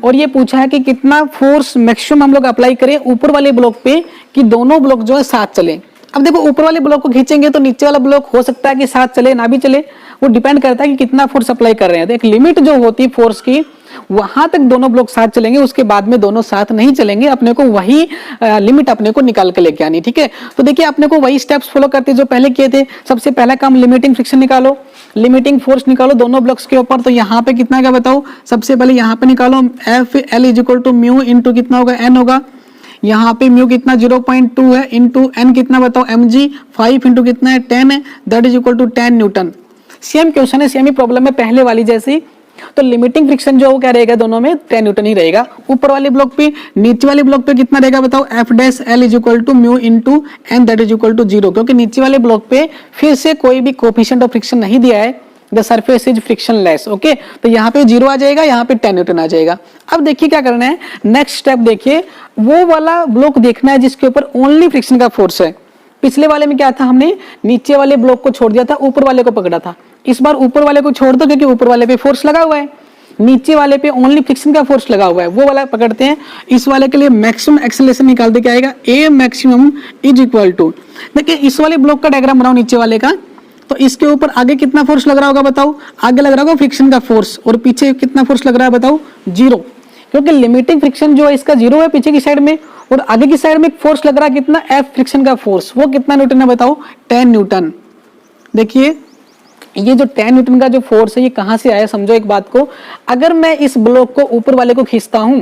और ये पूछा है कि कितना फोर्स मैक्सिमम हम लोग अप्लाई करें ऊपर वाले ब्लॉक पे कि दोनों ब्लॉक जो है साथ चले। अब देखो ऊपर वाले ब्लॉक को खींचेंगे तो नीचे वाला ब्लॉक हो सकता है कि साथ चले ना भी चले, वो डिपेंड करता है कि कितना फोर्स अप्लाई कर रहे हैं। तो एक लिमिट जो होती है फोर्स की वहां तक दोनों ब्लॉक साथ चलेंगे, उसके बाद में दोनों साथ नहीं चलेंगे। अपने को वही लिमिट अपने को निकाल के लेके आनी, ठीक है। तो देखिए अपने को वही स्टेप्स फॉलो करते जो पहले किए थे। सबसे पहला काम लिमिटिंग फ्रिक्शन निकालो, लिमिटिंग फोर्स निकालो दोनों ब्लॉक्स के ऊपर। तो यहाँ पे कितना का बताओ, सबसे पहले यहाँ पे निकालो F L is equal to mu into कितना होगा एन होगा। यहाँ पे म्यू कितना 0.2 है इंटू एन कितना बताओ mg 5 इंटू कितना है 10 है, that is equal to 10 newton. Same question है, सेम ही प्रॉब्लम है पहले वाली जैसी। तो लिमिटिंग फ्रिक्शन जो क्या रहेगा दोनों में 10 न्यूटन ही रहेगा ऊपर वाले ब्लॉक पे। नीचे वाले ब्लॉक पे कितना रहेगा बताओ F dash L is equal to mu into N that is equal to 0, क्योंकि नीचे वाले ब्लॉक पे फिर से कोई भी कोफिशिएंट ऑफ फ्रिक्शन नहीं दिया है, the surface is frictionless. Okay, तो यहाँ पे 0 आ जाएगा, यहाँ पे 10 न्यूटन आ जाएगा। अब देखिए क्या करना है, नेक्स्ट स्टेप देखिए, वो वाला ब्लॉक देखना है जिसके ऊपर ओनली फ्रिक्शन का फोर्स है। पिछले वाले में क्या था, हमने नीचे वाले ब्लॉक को छोड़ दिया था, ऊपर वाले को पकड़ा था। इस बार ऊपर वाले को छोड़ दो क्योंकि ऊपर वाले पे फोर्स लगा हुआ है, नीचे वाले पे ओनली फ्रिक्शन का फोर्स लगा हुआ है, वो वाला पकड़ते हैं। इस वाले के लिए मैक्सिमम एक्सेलरेशन निकाल दे के आएगा ए मैक्सिमम इज इक्वल टू, देखिए इस वाले ब्लॉक का डायग्राम बनाओ नीचे वाले का। तो इसके ऊपर आगे कितना फोर्स लग रहा होगा बताओ, आगे लग रहा होगा फ्रिक्शन का फोर्स, और पीछे कितना फोर्स लग रहा है बताओ 0, क्योंकि लिमिटिंग फ्रिक्शन जो है इसका 0 है पीछे की साइड में, और आगे की साइड में फोर्स लग रहा है कितना एफ फ्रिक्शन का फोर्स, वो कितना न्यूटन है बताओ 10 न्यूटन। देखिए ये जो 10 न्यूटन का जो फोर्स है ये कहां से आया, समझो एक बात को। अगर मैं इस ब्लॉक को ऊपर वाले को खींचता हूं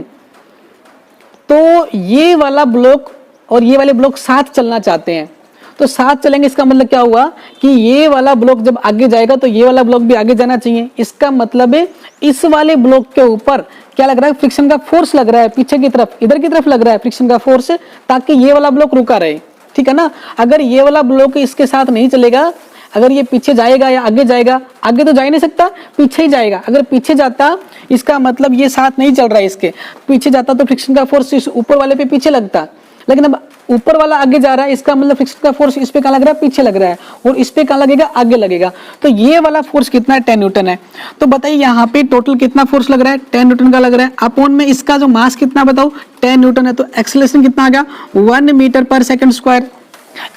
तो ये वाला ब्लॉक और ये वाले ब्लॉक साथ चलना चाहते हैं, तो साथ चलेंगे। इसका मतलब क्या हुआ कि ये वाला ब्लॉक जब आगे जाएगा तो ये वाला ब्लॉक भी आगे जाना चाहिए। इसका मतलब है इस वाले ब्लॉक के ऊपर क्या लग रहा है, फ्रिक्शन का फोर्स लग रहा है पीछे की तरफ, इधर की तरफ लग रहा है फ्रिक्शन का फोर्स, ताकि ये वाला ब्लॉक रुका रहे। ठीक है ना। अगर ये वाला ब्लॉक इसके साथ नहीं चलेगा, अगर ये पीछे जाएगा या आगे जाएगा, आगे तो जा ही नहीं सकता, पीछे ही जाएगा। अगर पीछे जाता इसका मतलब ये साथ नहीं चल रहा है, इसके पीछे जाता तो फ्रिक्शन का फोर्स इस ऊपर वाले पे पीछे लगता, लेकिन अब ऊपर वाला आगे जा रहा है, इसका मतलब फ्रिक्शन का फोर्स इस पे कहाँ लग रहा है, पीछे लग रहा है, और इस पे कहाँ लगेगा, आगे लगेगा। तो ये वाला फोर्स कितना है, 10 न्यूटन है। तो बताइए यहाँ पे टोटल कितना फोर्स लग रहा है, 10 न्यूटन का लग रहा है। अपॉन में इसका जो मास कितना बताओ, 10 न्यूटन है। तो एक्सेलरेशन कितना आ गया, 1 मीटर पर सेकंड स्क्वायर।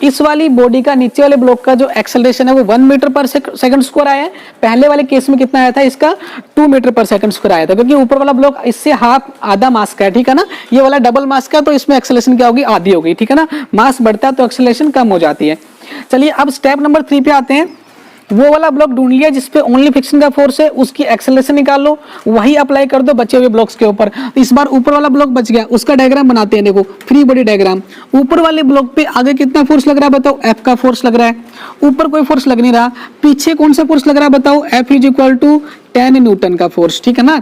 इस वाली बॉडी का, नीचे वाले ब्लॉक का जो एक्सेलरेशन है वो 1 मीटर पर सेकंड स्क्वायर आया है। पहले वाले केस में कितना आया था, इसका 2 मीटर पर सेकंड स्क्वायर आया था, क्योंकि ऊपर वाला ब्लॉक इससे हाफ, आधा मास का है, ठीक है ना। ये वाला डबल मास का, तो इसमें एक्सेलरेशन क्या होगी, आधी होगी, ठीक है ना। मास बढ़ता है तो एक्सेलरेशन कम हो जाती है। चलिए अब स्टेप नंबर 3 पे आते हैं। वो वाला ब्लॉक ढूंढ लिया जिसपे ओनली फ्रिक्शन का फोर्स है, उसकी एक्सेलरेशन निकाल लो, वही अप्लाई कर दो बचे हुए ब्लॉक्स के ऊपर। इस बार ऊपर वाला ब्लॉक बच गया, उसका डायग्राम बनाते हैं। देखो फ्री बॉडी डायग्राम। ऊपर वाले ब्लॉक पे आगे कितना फोर्स लग रहा है बताओ, F का फोर्स लग रहा है। ऊपर कोई फोर्स लग नहीं रहा, पीछे कौन सा फोर्स लग रहा है बताओ, F is equal to 10 newton का फोर्स, ठीक है ना।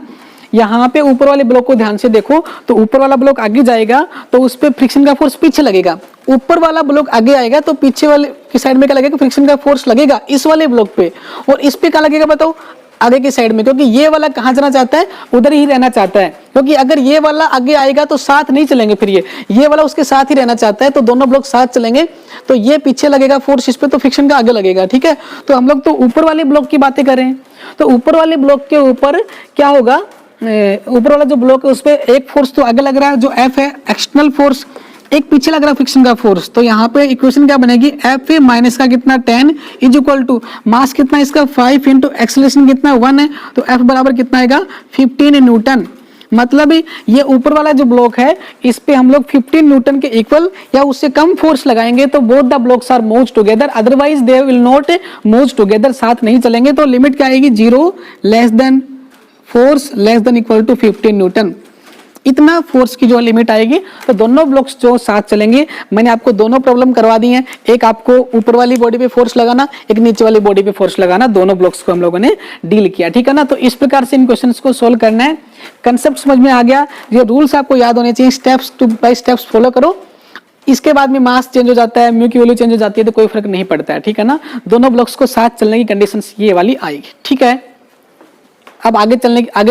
यहाँ पे ऊपर वाले ब्लॉक को ध्यान से देखो, तो ऊपर वाला ब्लॉक आगे जाएगा तो उस पे फ्रिक्शन का फोर्स पीछे लगेगा। ऊपर वाला ब्लॉक आगे आएगा तो पीछे वाले की साइड में क्या लगेगा, फ्रिक्शन का फोर्स लगेगा इस वाले ब्लॉक पे, और इस पे क्या लगेगा बताओ, आगे की साइड में, क्योंकि ये वाला कहाँ जाना चाहता है, उधर ही रहना चाहता है। क्योंकि अगर ये वाला आगे आएगा तो साथ नहीं चलेंगे, फिर ये वाला उसके साथ ही रहना चाहता है, तो दोनों ब्लॉक साथ चलेंगे। तो ये पीछे लगेगा फोर्स इस पे, तो फ्रिक्शन का आगे लगेगा, ठीक है। तो हम लोग तो ऊपर वाले ब्लॉक की बातें कर रहे हैं। तो ऊपर वाले ब्लॉक के ऊपर क्या होगा, ऊपर वाला जो ब्लॉक है उस पे एक फोर्स तो आगे लग रहा है जो F है, एक्सटर्नल फोर्स, एक पीछे लग रहा है फ्रिक्शन का फोर्स। तो यहाँ पे इक्वेशन क्या बनेगी, F माइनस का कितना 10 इज इक्वल टू मास कितना इसका 5 इंटू एक्सेलरेशन कितना 1 है, तो F बराबर कितना आएगा 15 न्यूटन। मतलब ये ऊपर वाला जो ब्लॉक है इस पे हम लोग 15 न्यूटन के इक्वल या उससे कम फोर्स लगाएंगे तो both the blocks are moves together, otherwise they will not moves together, साथ नहीं चलेंगे। तो लिमिट क्या आएगी, 0 less than force less than equal to 15 newton, इतना फोर्स की जो लिमिट आएगी। तो दोनों ब्लॉक्स जो साथ चलेंगे, मैंने आपको दोनों प्रॉब्लम करवा दी हैं, एक आपको ऊपर वाली बॉडी पे फोर्स लगाना, एक नीचे वाली बॉडी पे फोर्स लगाना, दोनों ब्लॉक्स को हम लोगों ने डील किया, ठीक है ना। तो इस प्रकार से इन क्वेश्चंस को सोल्व करना है। कंसेप्ट समझ में आ गया, ये रूल्स आपको याद होने चाहिए, steps to by steps follow करो। इसके बाद में मास चेंज हो जाता है, म्यू की वैल्यू चेंज हो जाती है, तो कोई फर्क नहीं पड़ता है, ठीक है ना। दोनों ब्लॉक्स को साथ चलने की कंडीशन ये वाली आएगी, ठीक है। अब आगे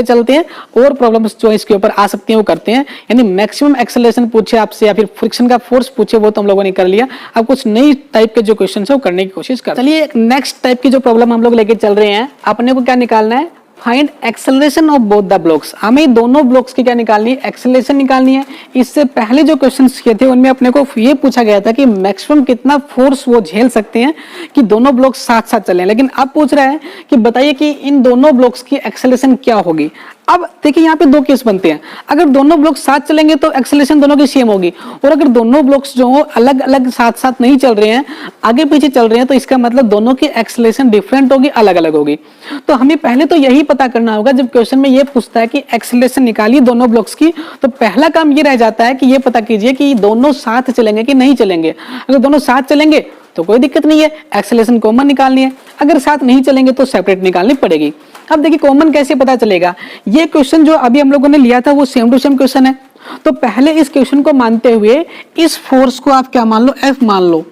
चलते हैं, और प्रॉब्लम्स जो इसके ऊपर आ सकती हैं वो करते हैं। यानी मैक्सिमम एक्सेलरेशन पूछे आपसे या फिर फ्रिक्शन का फोर्स पूछे, वो तो हम लोगों ने कर लिया। अब कुछ नई टाइप के जो क्वेश्चन है वो करने की कोशिश कर। चलिए नेक्स्ट टाइप की जो प्रॉब्लम हम लोग लेके चल रहे हैं, अपने को क्या निकालना है, find acceleration of both the blocks. हमें दोनों ब्लॉक्स की क्या निकालनी है, एक्सेलरेशन निकालनी है। इससे पहले जो क्वेश्चंस किए थे उनमें अपने को ये पूछा गया था कि मैक्सिमम कितना फोर्स वो झेल सकते हैं कि दोनों ब्लॉक्स साथ साथ चलें, लेकिन अब पूछ रहा है कि बताइए कि इन दोनों ब्लॉक्स की एक्सेलरेशन क्या होगी। अब देखिए यहाँ पे दो केस बनते हैं, अगर दोनों ब्लॉक्स साथ चलेंगे तो एक्सेलरेशन दोनों की सेम होगी, और अगर दोनों ब्लॉक्स जो हो अलग अलग साथ साथ नहीं चल रहे हैं, आगे पीछे चल रहे हैं, तो इसका मतलब दोनों की एक्सेलरेशन डिफरेंट होगी, अलग अलग होगी। तो हमें पहले तो यही पता करना होगा, जब क्वेश्चन में ये पूछता है कि एक्सेलरेशन निकालिए दोनों ब्लॉक्स की, तो पहला काम ये रह जाता है कि ये पता कीजिए कि दोनों साथ चलेंगे कि नहीं चलेंगे। अगर दोनों साथ चलेंगे तो कोई दिक्कत नहीं है, एक्सेलरेशन कॉमन निकालनी है, अगर साथ नहीं चलेंगे तो सेपरेट निकालनी पड़ेगी। अब देखिए कॉमन कैसे पता चलेगा, ये क्वेश्चन जो अभी हम लोगों ने लिया था वो सेम टू सेम क्वेश्चन है। तो पहले इस क्वेश्चन को मानते हुए इस फोर्स को आप क्या मान लो, F मान लो।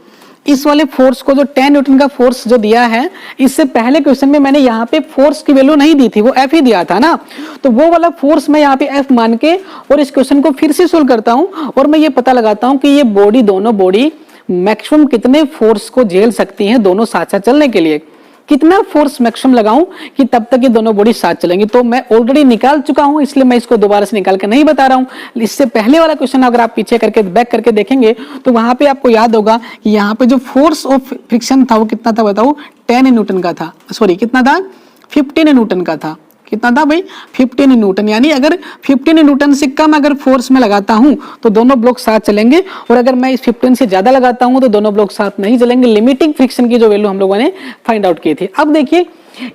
इस वाले फोर्स को जो 10 न्यूटन का फोर्स जो दिया है, इससे पहले क्वेश्चन में मैंने यहाँ पे फोर्स की वैल्यू नहीं दी थी, वो F ही दिया था ना। तो वो वाला फोर्स मैं यहाँ पे F मान के और इस क्वेश्चन को फिर से सोल्व करता हूँ, और मैं ये पता लगाता हूँ कि ये बॉडी, दोनों बॉडी मैक्सिमम कितने फोर्स को झेल सकती हैं दोनों साथ साथ चलने के लिए, कितना फोर्स मैक्सिमम लगाऊं कि तब तक ये दोनों बॉडी साथ चलेंगी। तो मैं ऑलरेडी निकाल चुका हूं, इसलिए मैं इसको दोबारा से निकाल के नहीं बता रहा हूं। इससे पहले वाला क्वेश्चन अगर आप पीछे करके बैक करके देखेंगे तो वहां पे आपको याद होगा कि यहाँ पे जो फोर्स ऑफ फ्रिक्शन था वो कितना था बताओ, 10 न्यूटन का था, सॉरी कितना था, 15 न्यूटन का था। कितना था भाई, 15 न्यूटन। यानी अगर 15 न्यूटन से कम अगर फोर्स में लगाता हूं तो दोनों ब्लॉक साथ चलेंगे, और अगर मैं इस 15 से ज्यादा लगाता हूं तो दोनों ब्लॉक साथ नहीं चलेंगे। लिमिटिंग फ्रिक्शन की जो वैल्यू हम लोगों ने फाइंड आउट की थी। अब देखिए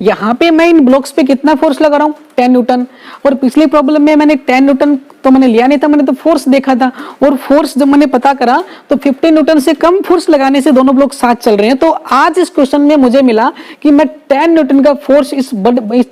यहाँ पे मैं इन ब्लॉक्स पे कितना फोर्स लगा रहा हूँ 10 न्यूटन, और पिछली प्रॉब्लम में मैंने 10 न्यूटन तो मैंने लिया नहीं था, मैंने तो फोर्स देखा था, और फोर्स जब मैंने पता करा तो 15 न्यूटन से कम फोर्स लगाने से दोनों ब्लॉक साथ चल रहे हैं। तो आज इस क्वेश्चन में मुझे मिला कि मैं 10 न्यूटन का फोर्स इस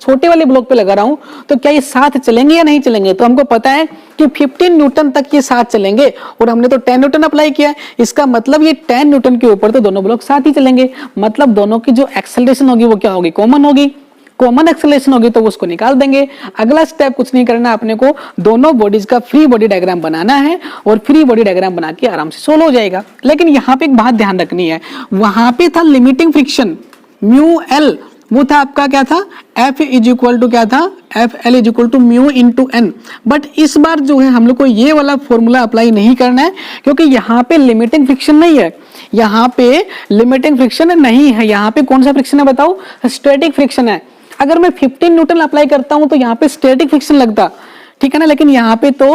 छोटे वाले ब्लॉक पे लगा रहा हूँ, तो क्या ये साथ चलेंगे या नहीं चलेंगे। तो हमको पता है कि 15 न्यूटन तक ये साथ चलेंगे, और हमने तो 10 न्यूटन अप्लाई किया है, इसका मतलब ये 10 न्यूटन के ऊपर तो दोनों ब्लॉक साथ ही चलेंगे, मतलब दोनों की जो एक्सेलरेशन होगी वो क्या होगी, कॉमन होगी। कॉमन एक्सेलरेशन होगी तो उसको निकाल देंगे। अगला स्टेप कुछ नहीं करना, अपने को दोनों बॉडीज का फ्री बॉडी डायग्राम बनाना है, और फ्री बॉडी डायग्राम बना के आराम से सोल्व हो जाएगा। लेकिन यहाँ पे एक बात ध्यान रखनी है, वहां पे था लिमिटिंग फ्रिक्शन म्यू एल, वो था आपका क्या था, एफ इज इक्वल टू क्या था, F L is equal to mu into N. But इस बार जो है हम लोग को ये वाला फॉर्मूला अप्लाई नहीं करना है, क्योंकि यहाँ पे लिमिटिंग फ्रिक्शन नहीं है, यहाँ पे लिमिटिंग फ्रिक्शन नहीं है। यहाँ पे कौन सा फ्रिक्शन है बताओ, स्टैटिक फ्रिक्शन है। अगर मैं 15 न्यूटन अप्लाई करता हूं तो यहाँ पे स्टैटिक फ्रिक्शन लगता, ठीक है ना, लेकिन यहाँ पे तो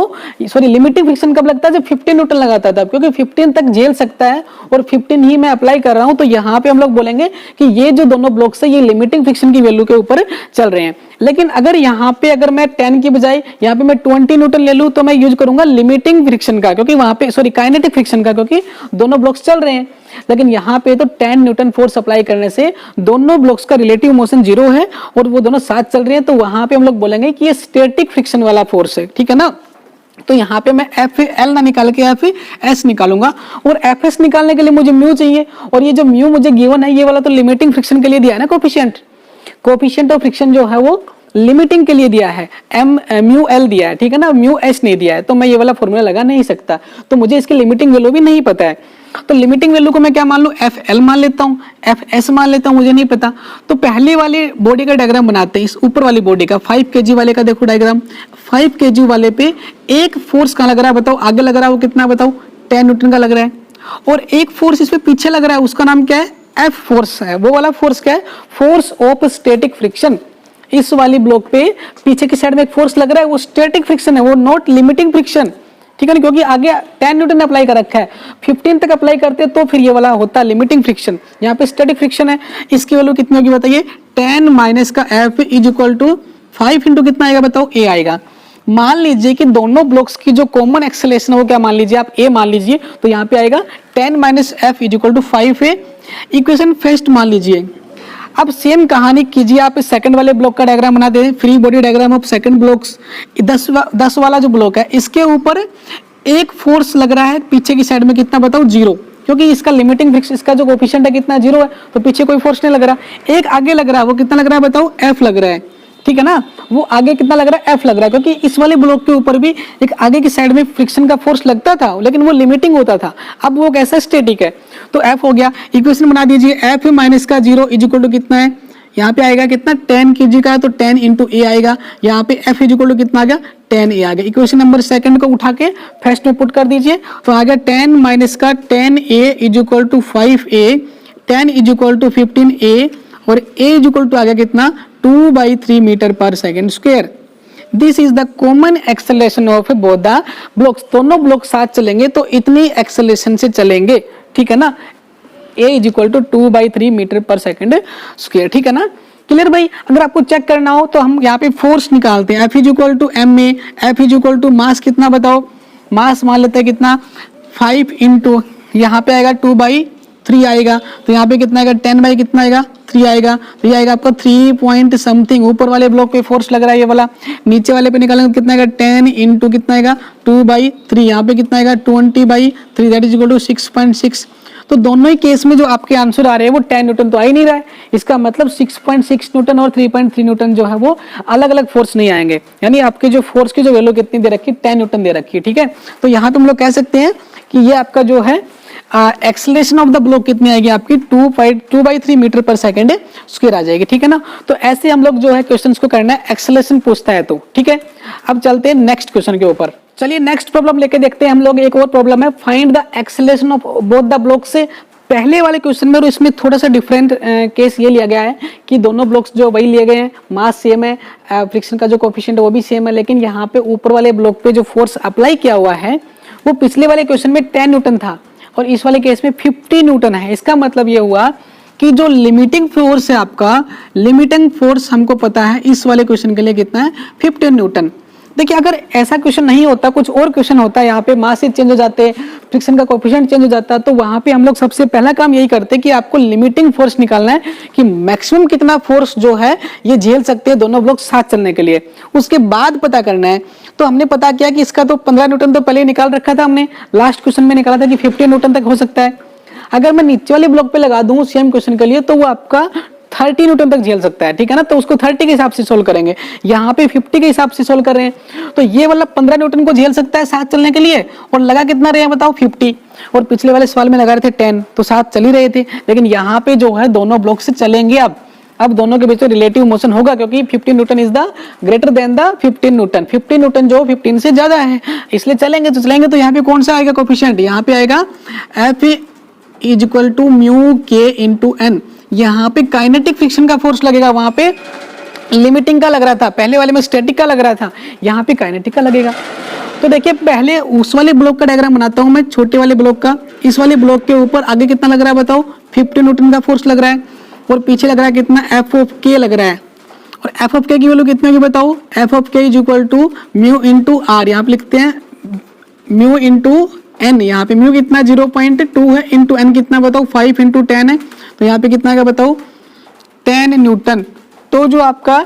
सॉरी लिमिटिंग फ्रिक्शन कब लगता है, जब 15 न्यूटन लगाता था, क्योंकि 15 तक झेल सकता है और 15 ही मैं अप्लाई कर रहा हूं। तो यहाँ पे हम लोग बोलेंगे कि ये जो दोनों ब्लॉक्स है ये लिमिटिंग फ्रिक्शन की वैल्यू के ऊपर चल रहे हैं। लेकिन अगर यहाँ पे अगर मैं 10 की बजाय यहाँ पे मैं 20 न्यूटन ले लूं तो मैं यूज करूंगा लिमिटिंग फ्रिक्शन का, क्योंकि वहां पे सॉरी काइनेटिक फ्रिक्शन का, क्योंकि दोनों ब्लॉक्स चल रहे हैं। लेकिन यहाँ पे तो 10 न्यूटन फोर्स अप्लाई करने से दोनों ब्लॉक्स का रिलेटिव मोशन 0 है और वो दोनों साथ चल रहे हैं, तो वहां पे हम लोग बोलेंगे कि ये स्टैटिक फ्रिक्शन वाला फोर्स है, ठीक है ना। तो यहाँ पे मैं एफ एल ना निकाल के एफ एस निकालूंगा, और एफ एस निकालने के लिए मुझे म्यू चाहिए, और ये जो म्यू मुझे गिवन है ये वाला तो लिमिटिंग फ्रिक्शन के लिए दिया है ना, कोफिशिएंट ऑफ फ्रिक्शन जो है वो लिमिटिंग के लिए दिया है, एम म्यू एल दिया है, ठीक है ना, म्यू एस नहीं दिया है। तो मैं ये वाला फॉर्मूला लगा नहीं सकता, तो मुझे इसकी लिमिटिंग वैल्यू भी नहीं पता है। तो लिमिटिंग वैल्यू को मैं क्या मान लूं, एफ एल मान लेता हूं, एफ एस मान लेता हूं, मुझे नहीं पता। तो पहले वाले बॉडी का डायग्राम बनाते हैं, इस ऊपर वाली बॉडी का 5 kg वाले का देखो डायग्राम। 5 kg वाले पे एक फोर्स कहां लग रहा है बताओ, आगे लग रहा है वो कितना बताओ, 10 न्यूटन का लग रहा है, और एक फोर्स इस पे पीछे लग रहा है, उसका नाम क्या है, एफ फोर्स है। वो वाला फोर्स क्या है, फोर्स ऑफ स्टैटिक फ्रिक्शन। इस वाली ब्लॉक पे पीछे की साइड में एक फोर्स लग रहा है, वो स्टैटिक फ्रिक्शन है, वो नॉट लिमिटिंग फ्रिक्शन, ठीक है ना, क्योंकि आगे 10 न्यूटन अप्लाई कर रखा है, 15 तक अप्लाई करते तो फिर ये वाला होता लिमिटिंग फ्रिक्शन। यहाँ पे स्टैटिक फ्रिक्शन है, इसकी वैल्यू कितनी होगी बताइए, 10 माइनस का F is equal to 5 into कितना आएगा बताओ, ए आएगा। मान लीजिए कि दोनों ब्लॉक्स की जो कॉमन एक्सेलरेशन है वो क्या मान लीजिए आप, ए मान लीजिए, तो यहाँ पे आएगा 10 minus F is equal to 5a। Equation first मान लीजिए। अब सेम कहानी कीजिए आप इस सेकंड वाले ब्लॉक का डायग्राम बना दे, free body diagram of second blocks. 10 वाला जो ब्लॉक है इसके ऊपर एक फोर्स लग रहा है पीछे की साइड में, कितना बताओ, 0, क्योंकि इसका लिमिटिंग फ्रिक्शन, इसका जो कोफिशिएंट है कितना 0 है, तो पीछे कोई फोर्स नहीं लग रहा। एक आगे लग रहा है, वो कितना लग रहा है बताओ, एफ लग रहा है, ठीक है ना, वो आगे कितना लग रहा है, एफ लग रहा है, क्योंकि इस वाले ब्लॉक के ऊपर भी एक आगे की साइड में फ्रिक्शन का फोर्स लगता था, लेकिन वो लिमिटिंग होता था, अब वो कैसा स्टैटिक है, तो एफ हो गया। इक्वेशन बना दीजिए, एफ माइनस का 0 इज इक्वल टू कितना है, यहाँ पे आएगा कितना, 10 kg का, तो 10 इंटू ए आएगा, यहाँ पे एफ इज इक्वल टू कितना आ गया, 10 ए आ गया। इक्वेशन नंबर सेकंड को उठा के फर्स्ट में पुट कर दीजिए, तो आ गया 10 माइनस का 10 a is equal to 5a, 10 is equal to 15a, और a इज इक्वल टू आ गया कितना, 2/3 मीटर पर second square. This is the common acceleration of both the blocks. दोनों ब्लॉक साथ चलेंगे तो इतनी एक्सेलरेशन से चलेंगे, ठीक है ना, a is equal to 2/3 metre पर सेकेंड स्क्वायर, ठीक है ना, क्लियर भाई। अगर आपको चेक करना हो तो हम यहाँ पे फोर्स निकालते हैं, F is equal to M A, F is equal to mass कितना बताओ, मास मान लेते हैं कितना, 5 इंटू यहाँ पे आएगा 2/3 आएगा, तो यहाँ पे कितना आएगा, 10 बाई कितना आएगा, 3 आएगा, तो ये आएगा आपका 3 पॉइंट समथिंग। ऊपर वाले ब्लॉक पे फोर्स लग रहा है ये वाला, नीचे वाले पे निकालेंगे कितना आएगा, 10 इंटू कितना आएगा, 2/3, यहाँ पे कितना आएगा, 20/3, दैट इज इक्वल टू 6.6। तो दोनों ही केस में जो आपके आंसर आ रहे हैं वो 10 न्यूटन तो आ ही नहीं रहा है, इसका मतलब 6.6 न्यूटन और 3.3 न्यूटन जो है वो अलग अलग फोर्स नहीं आएंगे, यानी आपके जो फोर्स की जो वैल्यू कितनी दे रखी है, 10 न्यूटन दे रखी है, ठीक है। तो यहाँ तुम लोग कह सकते हैं कि ये आपका जो है एक्सेलरेशन ऑफ द ब्लॉक कितनी आएगी आपकी, 2/3 मीटर पर सेकेंड स्क्वायर आ जाएगी, ठीक है ना। तो ऐसे हम लोग जो है क्वेश्चंस को करना है, एक्सेलरेशन पूछता है तो, ठीक है। अब चलते हैं नेक्स्ट क्वेश्चन के ऊपर। चलिए नेक्स्ट प्रॉब्लम लेके देखते हैं हम लोग। एक और प्रॉब्लम है, find the acceleration of both the block. से पहले वाले क्वेश्चन में और इसमें थोड़ा सा डिफरेंट केस ये लिया गया है कि दोनों ब्लॉक्स जो वही लिए गए हैं, मास सेम है, फ्रिक्शन का जो कोफिशिएंट है वो भी सेम है, लेकिन यहाँ पे ऊपर वाले ब्लॉक पे जो फोर्स अप्लाई किया हुआ है वो पिछले वाले क्वेश्चन में 10 न्यूटन था और इस वाले केस में 50 न्यूटन है। इसका मतलब ये हुआ कि जो लिमिटिंग फोर्स है आपका, लिमिटिंग फोर्स हमको पता है इस वाले क्वेश्चन के लिए कितना है, 15 न्यूटन। देखिए अगर ऐसा क्वेश्चन नहीं होता, कुछ और क्वेश्चन होता है, यहाँ पे मास चेंज हो जाते, फ्रिक्शन का कोएफिशिएंट चेंज हो जाता, तो वहां पे हम लोग सबसे पहला काम यही करते कि आपको लिमिटिंग फोर्स निकालना है कि मैक्सिमम कितना फोर्स जो है ये झेल सकते हैं दोनों ब्लॉक साथ चलने के लिए, उसके बाद पता करना है। तो हमने पता किया कि इसका तो 15 न्यूटन तो पहले ही निकाल रखा था हमने, लास्ट क्वेश्चन में निकाला था कि 15 न्यूटन तक हो सकता है। अगर मैं नीचे वाले ब्लॉक पे लगा दूं सेम क्वेश्चन के लिए तो वो आपका 30 न्यूटन तक झेल सकता है, ठीक है ना। तो उसको 30 के हिसाब से सोल्व करेंगे, यहाँ पे 50 के हिसाब से सोल्व कर रहे हैं। तो ये वाला 15 न्यूटन को झेल सकता है साथ चलने के लिए, और लगा कितना रहे हैं बताओ, 50। और पिछले वाले सवाल में लगा रहे थे 10, तो साथ चल ही रहे थे। लेकिन यहाँ पे जो है दोनों ब्लॉक से चलेंगे, अब दोनों के बीच में रिलेटिव मोशन होगा, क्योंकि 15 Newton is the greater than the 15 Newton. 15 Newton जो 15 से ज्यादा है, इसलिए चलेंगे। तो यहाँ पे कौन सा आएगा कोएफिशिएंट, यहाँ पे आएगा F is equal to mu के इंटू एन। यहाँ पे काइनेटिक फ्रिक्शन का फोर्स लगेगा, वहां पे लिमिटिंग का लग रहा था, पहले वाले में स्टैटिक का लग रहा था, यहाँ पे काइनेटिक का लगेगा। तो देखिए पहले उस वाले ब्लॉक का डायग्राम बनाता हूं मैं, छोटे वाले ब्लॉक का। इस वाले ब्लॉक के ऊपर आगे कितना लग रहा है बताओ, 15 न्यूटन का फोर्स लग रहा है, और पीछे लग रहा है कितना, एफ ऑफ के लग रहा है। और एफ ऑफ के की वैल्यू कितनी होगी बताओ, F of K is equal to mu into R. यहाँ पे लिखते हैं म्यू इंटू एन, यहाँ पे म्यू कितना 0.2 है, इंटू एन कितना बताओ 5 इंटू 10 है, तो यहाँ पे कितना आएगा बताओ 10 न्यूटन। तो जो आपका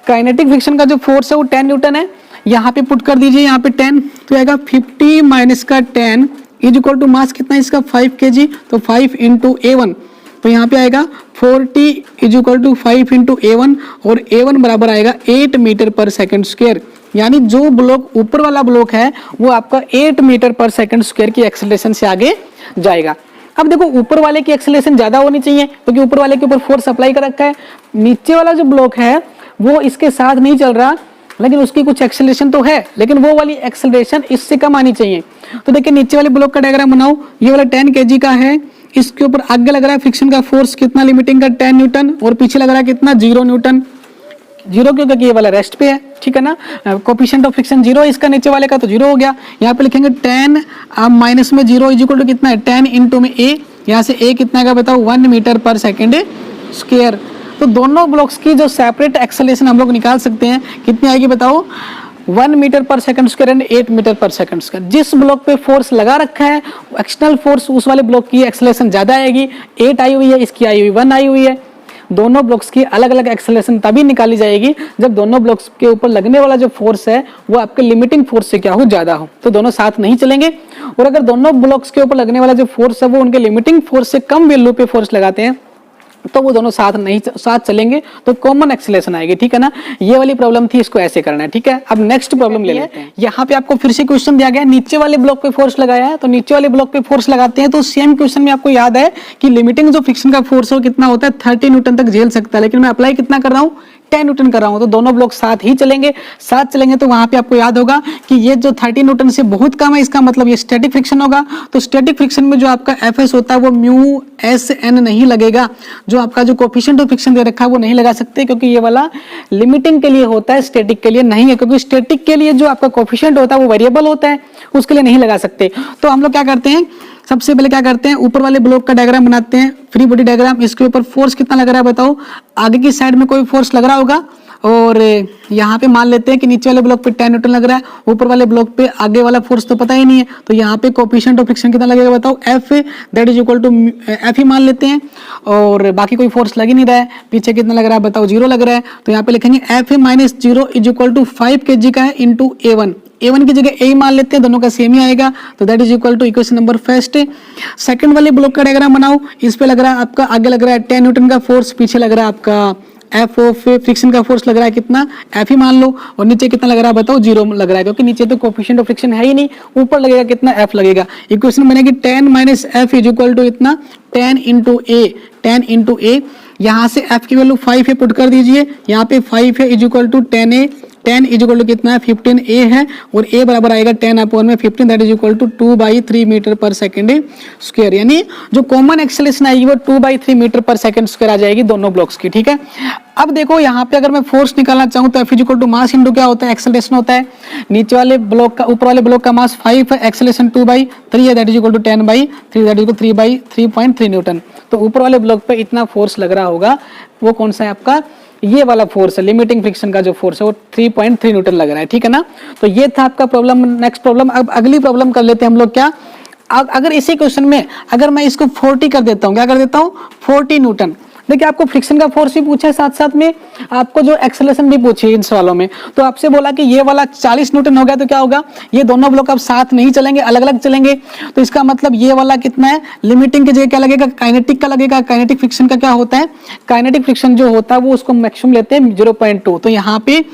काइनेटिक फ्रिक्शन का जो फोर्स है वो 10 न्यूटन है। यहाँ पे पुट कर दीजिए, यहाँ पे 10 तो आएगा 50 माइनस का 10 इज इक्वल टू मास कितना इसका 5 kg, तो 5 इंटू A1, तो यहाँ पे आएगा 40 is equal to 5 into A1, और A1 बराबर आएगा 8 मीटर पर सेकेंड स्क्वायर। यानी जो ब्लॉक ऊपर वाला ब्लॉक है वो आपका 8 मीटर पर सेकेंड स्क्वायर की एक्सेलरेशन से आगे जाएगा। अब देखो ऊपर वाले की एक्सेलरेशन ज्यादा होनी चाहिए क्योंकि ऊपर वाले के ऊपर फोर्स अप्लाई कर रखा है। नीचे वाला जो ब्लॉक है वो इसके साथ नहीं चल रहा, लेकिन उसकी कुछ एक्सेलरेशन तो है, लेकिन वो वाली एक्सेलरेशन इससे कम आनी चाहिए। तो देखिए नीचे वाले ब्लॉक का डायग्राम बनाओ, ये वाला 10 kg का है, इसके ऊपर आगे लग रहा है फ्रिक्शन का फोर्स कितना लिमिटिंग का 10 न्यूटन, और पीछे लग रहा है कितना 0 न्यूटन। 0 क्यों, क्योंकि ये वाला रेस्ट पे है, ठीक है ना। कोएफिशिएंट ऑफ फ्रिक्शन 0 है इसका, नीचे वाले का तो 0 हो गया। यहाँ पे लिखेंगे 10 माइनस में 0 इज इक्वल टू कितना है 10 इंटू में a, यहाँ से a कितना का बताओ 1 मीटर पर सेकेंड स्क्वायर। तो दोनों ब्लॉक्स की जो सेपरेट एक्सेलरेशन हम लोग निकाल सकते हैं, कितनी आएगी बताओ 1 मीटर पर सेकंड स्क्वायर एंड 8 मीटर पर सेकंड स्क्वायर। जिस ब्लॉक पे फोर्स लगा रखा है एक्सटर्नल फोर्स उस वाले ब्लॉक की एक्सेलरेशन ज्यादा आएगी, 8 आई हुई है, इसकी आई हुई 1 आई हुई है। दोनों ब्लॉक्स की अलग अलग एक्सेलरेशन तभी निकाली जाएगी जब दोनों ब्लॉक्स के ऊपर लगने वाला जो फोर्स है वो आपके लिमिटिंग फोर्स से क्या हो, ज्यादा हो। तो दोनों साथ नहीं चलेंगे, और अगर दोनों ब्लॉक्स के ऊपर लगने वाला जो फोर्स है वो उनके लिमिटिंग फोर्स से कम वैल्यू पे फोर्स लगाते हैं तो वो दोनों साथ चलेंगे, तो कॉमन एक्सेलरेशन आएगी, ठीक है ना। ये वाली प्रॉब्लम थी, इसको ऐसे करना है, ठीक है। अब नेक्स्ट प्रॉब्लम ले लेते हैं। यहाँ पे आपको फिर से क्वेश्चन दिया गया है, नीचे वाले ब्लॉक पे फोर्स लगाया है, तो नीचे वाले ब्लॉक पे फोर्स लगाते हैं तो सेम क्वेश्चन में आपको याद है कि लिमिटिंग जो फ्रिक्शन का फोर्स है वो कितना होता है 30 न्यूटन तक झेल सकता है, लेकिन मैं अप्लाई कितना कर रहा हूँ 10 न्यूटन कर रहा हूं। तो दोनों ब्लॉक साथ ही चलेंगे, तो वहां पे आपको याद होगा कि ये जो 30 न्यूटन से बहुत कम है, इसका मतलब ये स्टैटिक फ्रिक्शन होगा। तो स्टैटिक फ्रिक्शन में जो आपका एफएस होता है वो म्यू एस एन नहीं लगेगा, जो आपका जो कोएफिशिएंट ऑफ फ्रिक्शन दे रखा है वो नहीं लगा सकते, क्योंकि ये वाला लिमिटिंग के लिए होता है, स्टैटिक के लिए नहीं है। क्योंकि स्टैटिक के लिए जो आपका कोएफिशिएंट होता है वो वेरिएबल होता है, उसके लिए नहीं लगा सकते। तो हम लोग क्या करते हैं, सबसे पहले क्या करते हैं, ऊपर वाले ब्लॉक का डायग्राम बनाते हैं, फ्री बॉडी डायग्राम। इसके ऊपर फोर्स कितना लग रहा है बताओ, आगे की साइड में कोई फोर्स लग रहा होगा, और यहाँ पे मान लेते हैं कि नीचे वाले ब्लॉक पे 10 न्यूटन लग रहा है, ऊपर वाले ब्लॉक पे आगे वाला फोर्स तो पता ही नहीं है, तो यहाँ पे कोएफिशिएंट ऑफ फ्रिक्शन कितना लगेगा बताओ, F that is equal to F ही मान लेते हैं, और बाकी कोई फोर्स लग ही नहीं रहा है। पीछे कितना लग रहा है बताओ 0 लग रहा है, तो यहाँ पे लिखेंगे F minus 0 is equal to 5 kg का है इंटू A1 की जगह A मान लेते हैं, दोनों का सेम ही आएगा, तो that is equal to equation number first. Second वाले ब्लॉक का डायग्राम बनाओ, इस पे लग रहा है आपका, आगे लग रहा है 10 न्यूटन का फोर्स, पीछे लग रहा है आपका एफ ऑफ फ्रिक्शन का फोर्स लग रहा है कितना, एफ ही मान लो, और नीचे कितना लग रहा है बताओ 0 लग रहा है, क्योंकि नीचे तो कोएफिशिएंट ऑफ फ्रिक्शन है ही नहीं, ऊपर लगेगा कितना एफ लगेगा। इक्वेशन बनेगी 10 minus F is equal to इतना 10 इंटू ए, यहाँ से एफ की वैल्यू 5 है, पुट कर दीजिए, यहाँ पे 5 है is equal to 10A 10 is equal to कितना है 15 ए है, और ए बराबर आएगा 10/15 that is equal to 2/3 metre पर सेकेंड स्क्वायर, यानी जो कॉमन एक्सेलरेशन आएगी वो 2/3 मीटर पर सेकेंड स्क्वायर आ जाएगी दोनों ब्लॉक्स की। ठीक है, अब देखो यहाँ पे अगर मैं फोर्स निकालना चाहूँ तो F is equal to mass into क्या होता है, एक्सेलरेशन होता है। नीचे वाले ब्लॉक का, ऊपर वाले ब्लॉक का मास 5 है, एक्सेलरेशन 2/3 है, that is equal to 10/3 that is equal 3/3.3 newton. तो ऊपर वाले ब्लॉक पे इतना फोर्स लग रहा होगा, वो कौन सा है आपका, ये वाला फोर्स है, लिमिटिंग फ्रिक्शन का जो फोर्स है वो 3.3 न्यूटन लग रहा है। ठीक है ना, तो ये था आपका प्रॉब्लम। नेक्स्ट प्रॉब्लम, अब अगली प्रॉब्लम कर लेते हैं हम लोग। क्या, अगर इसी क्वेश्चन में अगर मैं इसको 40 कर देता हूँ, क्या कर देता हूँ 40 न्यूटन। देखिए आपको फ्रिक्शन का फोर्स भी पूछा है, साथ साथ में आपको जो एक्सेलरेशन भी पूछी है इन सवालों में। तो आपसे बोला कि ये वाला 40 न्यूटन हो गया तो क्या होगा, ये दोनों ब्लॉक अब साथ नहीं चलेंगे, अलग अलग चलेंगे। तो इसका मतलब ये वाला कितना है, लिमिटिंग की जगह क्या लगेगा, काइनेटिक का लगेगा। काइनेटिक फ्रिक्शन का क्या होता है, काइनेटिक फ्रिक्शन जो होता है वो उसको मैक्सिमम लेते हैं 0.2। तो यहाँ पे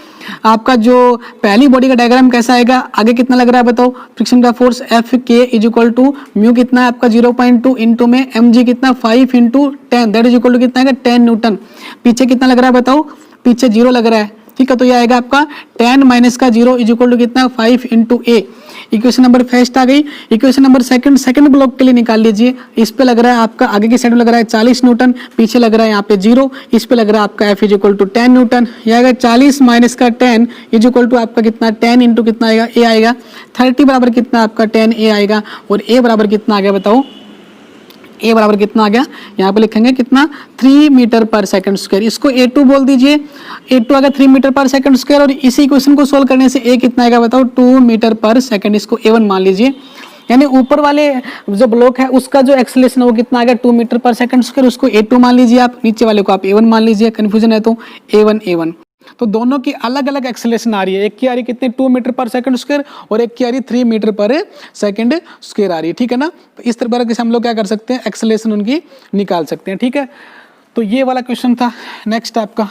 आपका जो पहली बॉडी का डायग्राम कैसा आएगा, आगे कितना लग रहा है बताओ, फ्रिक्शन का फोर्स एफ के इज इक्वल टू म्यू कितना है आपका 0.2 इंटू में एम जी कितना 5 into 10 that is equal to कितना आएगा 10 न्यूटन। पीछे कितना लग रहा है बताओ, पीछे 0 लग रहा है। ठीक है, तो ये आएगा आपका 10 माइनस का 0 इज इक्वल टू कितना 5 इंटू ए। इक्वेशन नंबर फर्स्ट आ गई। इक्वेशन नंबर सेकंड ब्लॉक के लिए निकाल लीजिए। इस पे लग रहा है आपका, आगे की साइड में लग रहा है 40 न्यूटन, पीछे लग रहा है यहाँ पे 0, इस पे लग रहा है आपका F is equal to 10 newton. ये आएगा 40 माइनस का 10 इज इक्वल टू आपका कितना 10 इंटू कितना आएगा ए आएगा 30 बराबर कितना आपका 10 ए आएगा, और ए बराबर कितना आ गया बताओ, ए बराबर कितना आ गया, यहाँ पे लिखेंगे कितना 3 मीटर पर सेकंड स्क्वायर। इसको A2 बोल दीजिए, A2 आ गया 3 मीटर पर सेकंड स्क्वायर, और इसी क्वेश्चन को सोल्व करने से ए कितना आएगा बताओ 2 मीटर पर सेकंड। इसको A1 मान लीजिए, यानी ऊपर वाले जो ब्लॉक है उसका जो एक्सेलरेशन है वो कितना आ गया 2 मीटर पर सेकंड स्क्वायर, उसको A2 मान लीजिए आप, नीचे वाले को आप A1 मान लीजिए, कंफ्यूजन है तो A1। तो दोनों की अलग अलग एक्सेलरेशन आ रही है, एक की आ रही कितने 2 मीटर पर सेकंड स्क्वायर और एक की आ रही 3 मीटर पर सेकंड स्क्वायर आ रही है। ठीक है ना, तो इस तरह से हम लोग क्या कर सकते हैं, एक्सेलरेशन उनकी निकाल सकते हैं। ठीक है, तो ये वाला क्वेश्चन था। नेक्स्ट आपका,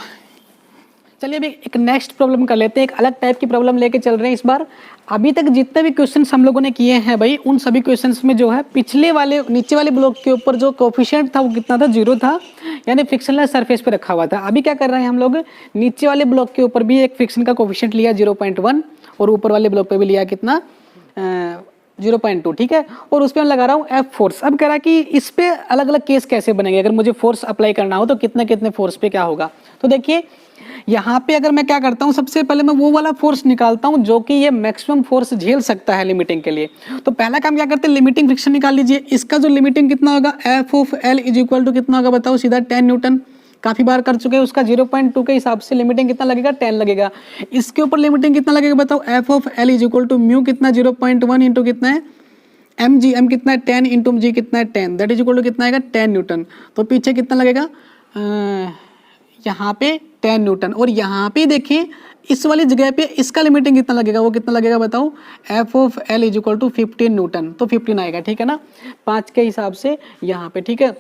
चलिए अभी एक नेक्स्ट प्रॉब्लम कर लेते हैं। एक अलग टाइप की प्रॉब्लम लेके चल रहे हैं इस बार। अभी तक जितने भी क्वेश्चंस हम लोगों ने किए हैं भाई, उन सभी क्वेश्चंस में जो है पिछले वाले नीचे वाले ब्लॉक के ऊपर जो कोफिशिएंट था वो कितना था 0 था, यानी फ्रिक्शनलेस सरफेस पे रखा हुआ था। अभी क्या कर रहे हैं हम लोग, नीचे वाले ब्लॉक के ऊपर भी एक फ्रिक्शन का कोफिशिएंट लिया 0.1 और ऊपर वाले ब्लॉक पे भी लिया कितना 0.2। ठीक है, और उस पर मैं लगा रहा हूँ एफ फोर्स। अब कह रहा है कि इस पे अलग अलग केस कैसे बनेंगे, अगर मुझे फोर्स अप्लाई करना हो तो कितने कितने फोर्स पे क्या होगा। तो देखिए यहाँ पे अगर मैं क्या करता हूँ, सबसे पहले मैं वो वाला फोर्स निकालता हूँ जो कि ये मैक्सिमम फोर्स झेल सकता है लिमिटिंग के लिए। तो पहला काम क्या करते हैं, लिमिटिंग फ्रिक्शन निकाल लीजिए। इसका जो लिमिटिंग कितना होगा, F of L is equal to कितना होगा बताओ, सीधा 10 न्यूटन। काफी बार कर चुके हैं, उसका 0.2 के हिसाब से लिमिटिंग कितना लगेगा 10 लगेगा। इसके ऊपर लिमिटिंग कितना लगेगा बताओ, F of L is equal to mu कितना 0.1 इंटू कितना है एम जी, एम कितना है 10 इंटू जी कितना है 10 दैट इज इक्वल टू कितना आएगा 10 न्यूटन। तो पीछे कितना लगेगा, यहाँ पे 10 न्यूटन, और यहाँ पे देखिए इस वाली जगह पे इसका लिमिटिंग कितना लगेगा, वो कितना लगेगा बताओ, F of L is equal to 15 newton. तो 15 आएगा। ठीक है ना, 5 के हिसाब से यहाँ पे। ठीक है,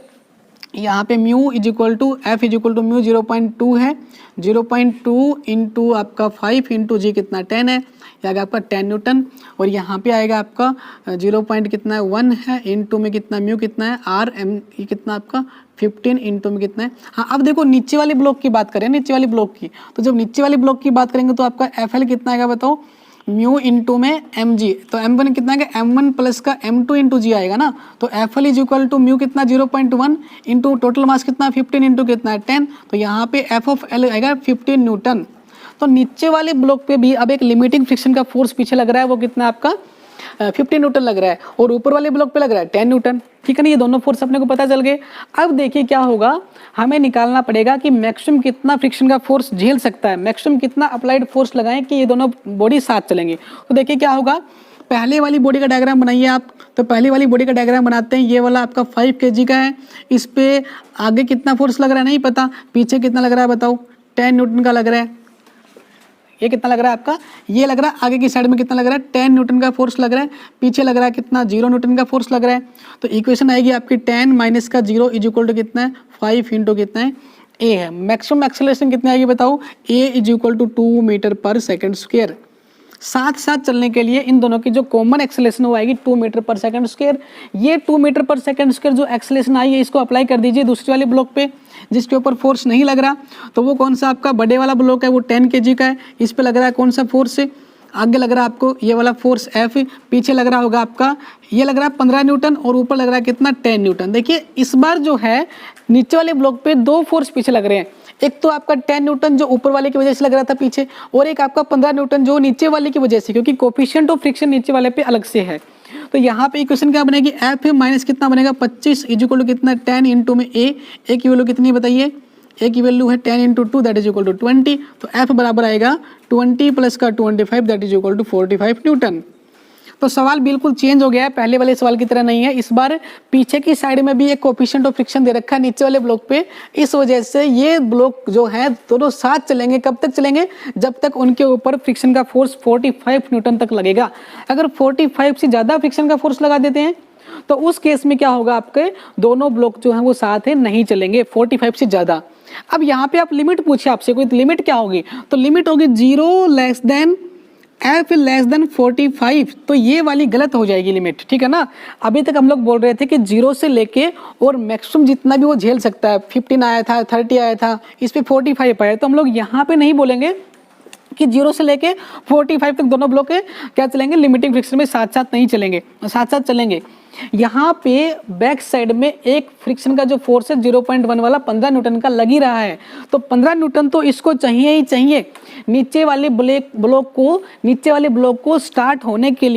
यहाँ पे mu is equal to F is equal to mu 0.2 है, 0.2 इंटू आपका 5 इंटू जी कितना 10 है, आएगा आपका 10 न्यूटन। और यहाँ पे आएगा आपका 0 पॉइंट कितना है 1 है, इंटू में कितना म्यू कितना है आर एम ये कितना आपका 15 इंटू में कितना है। हाँ, अब देखो नीचे वाली ब्लॉक की बात करें, नीचे वाली ब्लॉक की, तो जब नीचे वाली ब्लॉक की बात करेंगे तो आपका एफ एल कितना आएगा बताओ, म्यू इंटू में एम जी। तो एम वन कितना आएगा, एम वन प्लस का एम टू इंटू जी आएगा ना। तो F L is equal to mu कितना 0.1 इंटू टोटल मास कितना 15 इंटू कितना है 10। तो यहाँ पे एफ ऑफ एल आएगा 15 न्यूटन। तो नीचे वाले ब्लॉक पे भी अब एक लिमिटिंग फ्रिक्शन का फोर्स पीछे लग रहा है, वो कितना आपका 15 न्यूटन लग रहा है, और ऊपर वाले ब्लॉक पे लग रहा है 10 न्यूटन। ठीक है ना, ये दोनों फोर्स अपने को पता चल गए। अब देखिए क्या होगा, हमें निकालना पड़ेगा कि मैक्सिमम कितना फ्रिक्शन का फोर्स झेल सकता है, मैक्सिमम कितना अप्लाइड फोर्स लगाएं कि ये दोनों बॉडी साथ चलेंगे। तो देखिए क्या होगा, पहले वाली बॉडी का डायग्राम बनाइए आप। तो पहले वाली बॉडी का डायग्राम बनाते हैं, ये वाला आपका 5 kg का है, इस पे आगे कितना फोर्स लग रहा है नहीं पता, पीछे कितना लग रहा है बताओ 10 न्यूटन का लग रहा है। ये कितना लग रहा है आपका, ये लग रहा है, आगे की साइड में कितना लग रहा है 10 न्यूटन का फोर्स लग रहा है, पीछे लग रहा है कितना 0 न्यूटन का फोर्स लग रहा है। तो इक्वेशन आएगी आपकी 10 माइनस का 0 इज इक्वल टू कितना है 5 इंटू कितना है ए है। मैक्सिमम एक्सेलरेशन कितनी आएगी बताओ, ए इज इक्वल टू 2 मीटर पर सेकेंड स्क्वायर। साथ साथ चलने के लिए इन दोनों की जो कॉमन एक्सेलरेशन वो आएगी 2 मीटर पर सेकंड स्क्वायर। ये 2 मीटर पर सेकंड स्क्वायर जो एक्सेलरेशन आई है इसको अप्लाई कर दीजिए दूसरे वाले ब्लॉक पे जिसके ऊपर फोर्स नहीं लग रहा। तो वो कौन सा आपका बड़े वाला ब्लॉक है, वो 10 kg का है। इस पे लग रहा है कौन सा फोर्स है, आगे लग रहा है आपको ये वाला फोर्स F, पीछे लग रहा होगा आपका ये लग रहा है 15 न्यूटन और ऊपर लग रहा है कितना 10 न्यूटन। देखिए इस बार जो है नीचे वाले ब्लॉक पे दो फोर्स पीछे लग रहे हैं, एक तो आपका 10 न्यूटन जो ऊपर वाले की वजह से लग रहा था पीछे, और एक आपका 15 न्यूटन जो नीचे वाले की वजह से, क्योंकि कोफिशिएंट ऑफ फ्रिक्शन नीचे वाले पे अलग से है। तो यहाँ पे इक्वेशन क्या बनेगी, F माइनस कितना बनेगा 25 इक्वल टू कितना 10 इंटू में A की वैल्यू कितनी बताइए, A की वैल्यू है 10 into 2 that is equal to 20। तो F बराबर आएगा 20 प्लस का 25 that is equal to 45 newton. तो सवाल बिल्कुल चेंज हो गया है, पहले वाले सवाल की तरह नहीं है। इस बार पीछे की साइड में भी एक कोफिशिएंट ऑफ फ्रिक्शन दे रखा है नीचे वाले ब्लॉक पे, इस वजह से ये ब्लॉक जो है दोनों साथ चलेंगे। कब तक चलेंगे, जब तक उनके ऊपर फ्रिक्शन का फोर्स 45 न्यूटन तक लगेगा। अगर 45 से ज़्यादा फ्रिक्शन का फोर्स लगा देते हैं तो उस केस में क्या होगा, आपके दोनों ब्लॉक जो है वो साथ है नहीं चलेंगे 45 से ज़्यादा। अब यहाँ पे आप लिमिट पूछे आपसे कोई, तो लिमिट क्या होगी, तो लिमिट होगी 0 less then F less then 45। तो ये वाली गलत हो जाएगी लिमिट, ठीक है ना। अभी तक हम लोग बोल रहे थे कि 0 से लेके और मैक्सिमम जितना भी वो झेल सकता है, 15 आया था, 30 आया था, इस पे 45 आया। तो हम लोग यहाँ पे नहीं बोलेंगे कि 0 से लेके 45 तक दोनों ब्लॉक क्या चलेंगे, लिमिटिंग फ्रिक्शन में साथ साथ नहीं चलेंगे, साथ साथ चलेंगे। यहाँ पे बैक साइड में एक फ्रिक्शन का जो फोर्स है 0.1 वाला 15 न्यूटन का लग ही रहा है। तो 15 न्यूटन तो इसको चाहिए ही चाहिए। नीचे वाले ब्लॉक को स्टार्ट होने के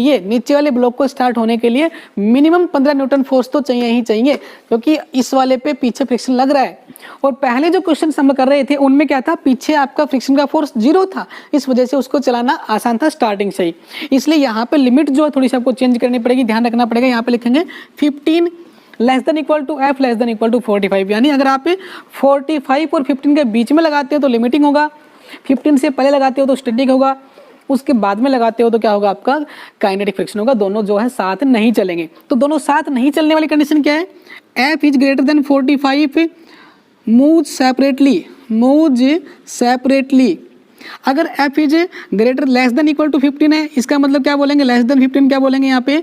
लिए मिनिमम 15 न्यूटन फोर्स तो चाहिए ही चाहिए, क्योंकि इस वाले पे पीछे फ्रिक्शन लग रहा है। और पहले जो क्वेश्चन हम कर रहे थे उनमें क्या था, पीछे आपका फ्रिक्शन का फोर्स 0 था, इस वजह से उसको चलाना आसान था स्टार्टिंग से ही। इसलिए यहाँ पे लिमिट जो है थोड़ी सी आपको चेंज करनी पड़ेगी, ध्यान रखना पड़ेगा। यहाँ पे लिखेंगे 15 less than equal to F less than equal to 45। यानी अगर आप 45 और 15 के बीच में लगाते हो तो लिमिटिंग होगा, 15 से पहले लगाते हो तो स्टैटिक होगा, उसके बाद में लगाते हो तो क्या होगा, आपका काइनेटिक फ्रिक्शन होगा। दोनों जो है साथ नहीं चलेंगे। तो दोनों साथ नहीं चलने वाली कंडीशन क्या है, F is greater than 45 move separately. अगर F is greater less than equal to 15 है, इसका मतलब क्या बोलेंगे, लेस देन 15 क्या बोलेंगे यहाँ पे,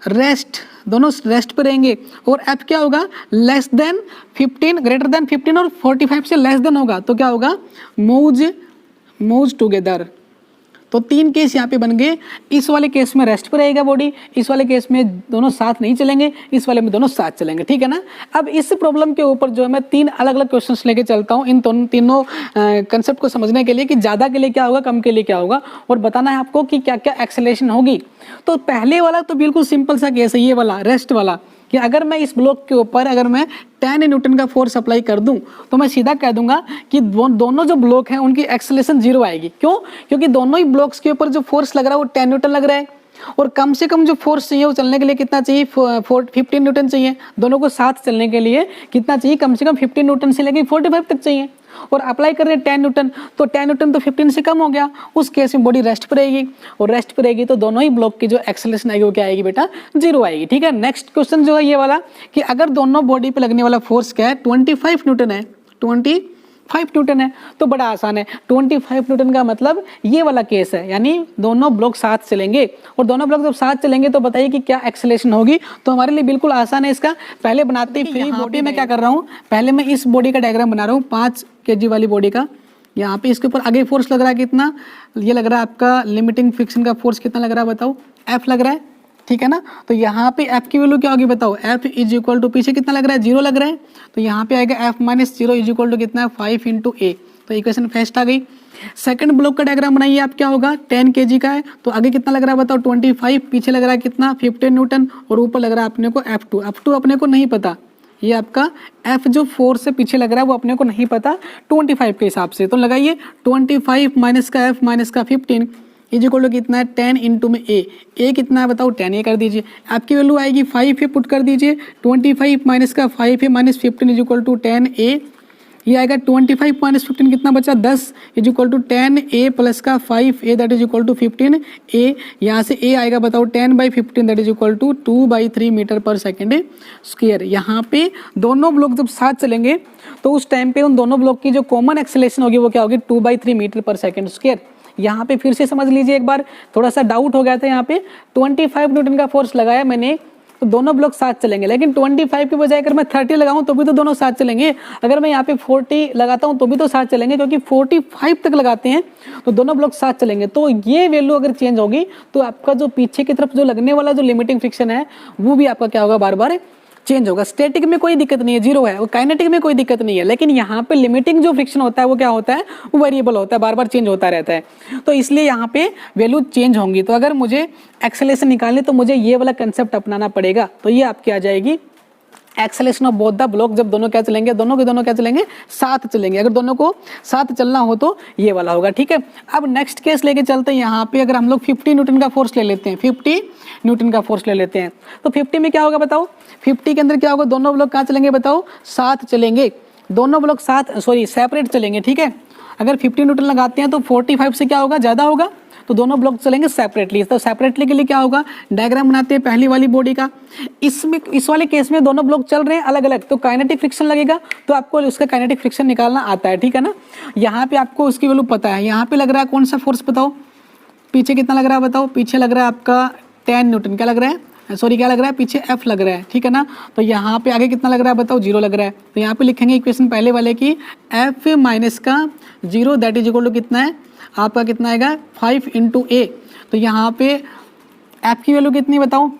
रेस्ट, दोनों रेस्ट पे रहेंगे। और F क्या होगा, लेस देन 15, ग्रेटर देन 15 और 45 से लेस देन होगा तो क्या होगा, मूव्स टुगेदर। तो 3 केस यहाँ पे बन गए। इस वाले केस में रेस्ट पे रहेगा बॉडी, इस वाले केस में दोनों साथ नहीं चलेंगे, इस वाले में दोनों साथ चलेंगे, ठीक है ना। अब इस प्रॉब्लम के ऊपर जो है मैं 3 अलग अलग क्वेश्चंस लेके चलता हूँ इन तीनों कंसेप्ट को समझने के लिए कि ज़्यादा के लिए क्या होगा, कम के लिए क्या होगा, और बताना है आपको कि क्या क्या एक्सेलरेशन होगी। तो पहले वाला तो बिल्कुल सिंपल सा केस है, ये वाला रेस्ट वाला, कि अगर मैं इस ब्लॉक के ऊपर अगर मैं 10 न्यूटन का फोर्स अप्लाई कर दूं तो मैं सीधा कह दूंगा कि दोनों जो ब्लॉक हैं उनकी एक्सेलरेशन 0 आएगी। क्यों, क्योंकि दोनों ही ब्लॉक्स के ऊपर जो फोर्स लग रहा है वो 10 न्यूटन लग रहा है, और कम से कम जो फोर्स चाहिए वो चलने के लिए कितना चाहिए, 15 न्यूटन चाहिए। दोनों को साथ चलने के लिए कितना चाहिए, कम से कम 15 न्यूटन से लेकर 45 तक चाहिए। और अप्लाई कर रहे हैं 10 न्यूटन, तो 10 न्यूटन तो 15 से कम हो गया, उस केस में बॉडी रेस्ट पर रहेगी, और रेस्ट पर रहेगी तो दोनों ही ब्लॉक की जो एक्सेलरेशन आएगी वो क्या आएगी बेटा, 0 आएगी, ठीक है। नेक्स्ट क्वेश्चन जो है ये वाला कि अगर दोनों बॉडी पे लगने वाला फोर्स क्या है, 25 न्यूटन है, 25 न्यूटन है, तो बड़ा आसान है। 25 न्यूटन का मतलब ये वाला केस है, यानी दोनों ब्लॉक साथ चलेंगे, और दोनों ब्लॉक जब साथ चलेंगे तो बताइए कि क्या एक्सेलरेशन होगी। तो हमारे लिए बिल्कुल आसान है इसका। पहले बनाते ही फ्री बॉडी में क्या कर रहा हूँ, पहले मैं इस बॉडी का डायग्राम बना रहा हूँ 5 kg वाली बॉडी का। यहाँ पे इसके ऊपर आगे फोर्स लग रहा है कितना, ये लग रहा है आपका लिमिटिंग फ्रिक्शन का फोर्स कितना लग रहा है बताओ, F लग रहा है, ठीक है ना। तो यहाँ पे F की वैल्यू क्या होगी बताओ, F इज इक्वल टू, पीछे कितना लग रहा है, 0 लग रहा है, तो यहाँ पे आएगा F minus 0 is equal to कितना है, 5 इंटू A। तो इक्वेशन फर्स्ट आ गई। सेकंड ब्लॉक का डायग्राम बनाइए आप, क्या होगा, 10 kg का है, तो आगे कितना लग रहा है बताओ, 25, पीछे लग रहा है कितना, 15 न्यूटन, और ऊपर लग रहा है अपने को F2 अपने को नहीं पता, ये आपका F जो फोर्स से पीछे लग रहा है वो अपने को नहीं पता 25 के हिसाब से। तो लगाइए 25 माइनस का F माइनस का 15 इज इक्वल टू कितना है, 10 इंटू में A कितना है बताओ, 10 ये कर दीजिए। आपकी वैल्यू आएगी 5 पुट कर दीजिए, 25 माइनस का 5 है minus 15 is equal to 10A। ये आएगा 25 माइनस 15 कितना बचा, 10 is equal to 10A plus का 5A that is equal to 15A। यहाँ से A आएगा बताओ 10/15 that is equal to 2/3 metre पर सेकेंड स्क्वायर। यहाँ पे दोनों ब्लॉक जब साथ चलेंगे तो उस टाइम पे उन दोनों ब्लॉक की जो कॉमन एक्सेलरेशन होगी वो क्या होगी, 2/3 मीटर पर सेकेंड स्क्वायर। यहाँ पे फिर से समझ लीजिए एक बार, थोड़ा सा डाउट हो गया था यहाँ पे। 25 न्यूटन का फोर्स लगाया मैंने, तो दोनों ब्लॉक साथ चलेंगे, लेकिन 25 के बजाय अगर मैं 30 लगाऊं तो भी तो दोनों साथ चलेंगे। अगर मैं यहाँ पे 40 लगाता हूं तो भी तो साथ चलेंगे, क्योंकि 45 तक लगाते हैं तो दोनों ब्लॉक साथ चलेंगे। तो ये वैल्यू अगर चेंज होगी तो आपका जो पीछे की तरफ जो लगने वाला जो लिमिटिंग फ्रिक्शन है वो भी आपका क्या होगा, बार बार चेंज होगा। स्टैटिक में कोई दिक्कत नहीं है, जीरो है, वो काइनेटिक में कोई दिक्कत नहीं है, लेकिन यहाँ पे लिमिटिंग जो फ्रिक्शन होता है वो क्या होता है, वो वेरिएबल होता है, बार बार चेंज होता रहता है। तो इसलिए यहाँ पे वैल्यू चेंज होंगी। तो अगर मुझे एक्सेलरेशन निकालनी तो मुझे ये वाला कंसेप्ट अपनाना पड़ेगा। तो ये आपकी आ जाएगी acceleration of both the block, जब दोनों क्या चलेंगे, दोनों के दोनों क्या चलेंगे, साथ चलेंगे। अगर दोनों को साथ चलना हो तो ये वाला होगा, ठीक है। अब नेक्स्ट केस लेके चलते हैं। यहाँ पे अगर हम लोग 50 न्यूटन का फोर्स ले लेते हैं, 50 न्यूटन का फोर्स ले लेते हैं, तो 50 में क्या होगा बताओ, 50 के अंदर क्या होगा, दोनों ब्लॉक कहाँ चलेंगे बताओ, साथ चलेंगे। दोनों ब्लॉक साथ सेपरेट चलेंगे, ठीक है। अगर 50 न्यूटन लगाते हैं तो 45 से क्या होगा, ज़्यादा होगा, तो दोनों ब्लॉक चलेंगे सेपरेटली। तो सेपरेटली के लिए क्या होगा, डायग्राम बनाते हैं पहली वाली बॉडी का। इसमें इस वाले केस में दोनों ब्लॉक चल रहे हैं अलग अलग, तो काइनेटिक फ्रिक्शन लगेगा, तो आपको उसका काइनेटिक फ्रिक्शन निकालना आता है, ठीक है ना। यहाँ पे आपको उसकी वैल्यू पता है। यहाँ पे लग रहा है कौन सा फोर्स बताओ, पीछे कितना लग रहा है बताओ, पीछे लग रहा है आपका 10 न्यूटन। क्या लग रहा है, सॉरी क्या लग रहा है, पीछे F लग रहा है, ठीक है ना। तो यहाँ पे आगे कितना लग रहा है बताओ, 0 लग रहा है। तो यहाँ पे लिखेंगे इक्वेशन पहले वाले की F माइनस का 0 दैट इज इक्वल टू कितना है आपका, कितना आएगा 5 इंटू A। तो यहाँ पे F की वैल्यू कितनी बताओ,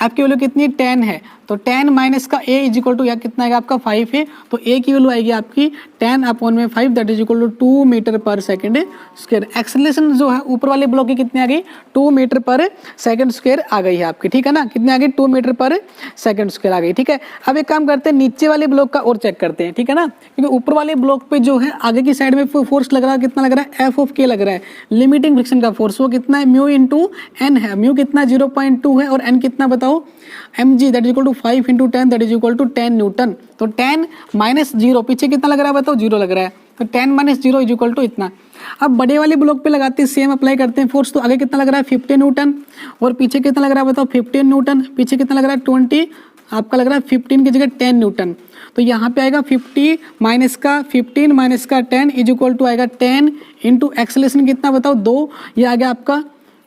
F की वैल्यू कितनी 10 है, तो 10 माइनस का A इज इक्वल टू या कितना आएगा आपका 5 है। तो A की वैल्यू आएगी आपकी 10 अपॉन में 5 that is equal to 2 metre पर सेकंड स्क्वायर। एक्सेलरेशन जो है ऊपर वाले ब्लॉक की कितनी आ गई, 2 मीटर पर सेकंड स्क्वायर आ गई है आपकी, ठीक है ना। कितनी आ गई, 2 मीटर पर सेकंड स्क्वायर आ गई, ठीक है। अब एक काम करते हैं, नीचे वाले ब्लॉक का और चेक करते हैं, ठीक है ना, क्योंकि ऊपर वाले ब्लॉक पे जो है आगे की साइड में फोर्स लग रहा है, कितना लग रहा है, F ऑफ K लग रहा है। लिमिटिंग फ्रिक्शन का फोर्स वो कितना है, म्यू इंटू एन है। म्यू कितना 0.2 है और एन कितना बताओ, mg that is equal to 5 into 10 that is equal to 10 newton. तो 10 माइनस 0 पीछे कितना लग रहा है बताओ, 0 लग रहा है। तो 10 माइनस 0 इज इक्वल टू इतना। अब बड़े वाले ब्लॉक पे लगाते हैं, सेम अप्लाई करते हैं फोर्स। तो आगे कितना लग रहा है 50 न्यूटन और पीछे कितना लग रहा है बताओ 15 न्यूटन। पीछे कितना लग रहा है 20, आपका लग रहा है 15 की जगह 10 न्यूटन। तो यहाँ पे आएगा 50 माइनस का 15 माइनस का 10 इज इक्वल टू आएगा 10 इंटू एक्सेलरेशन कितना बताओ 2। ये आ गया आपका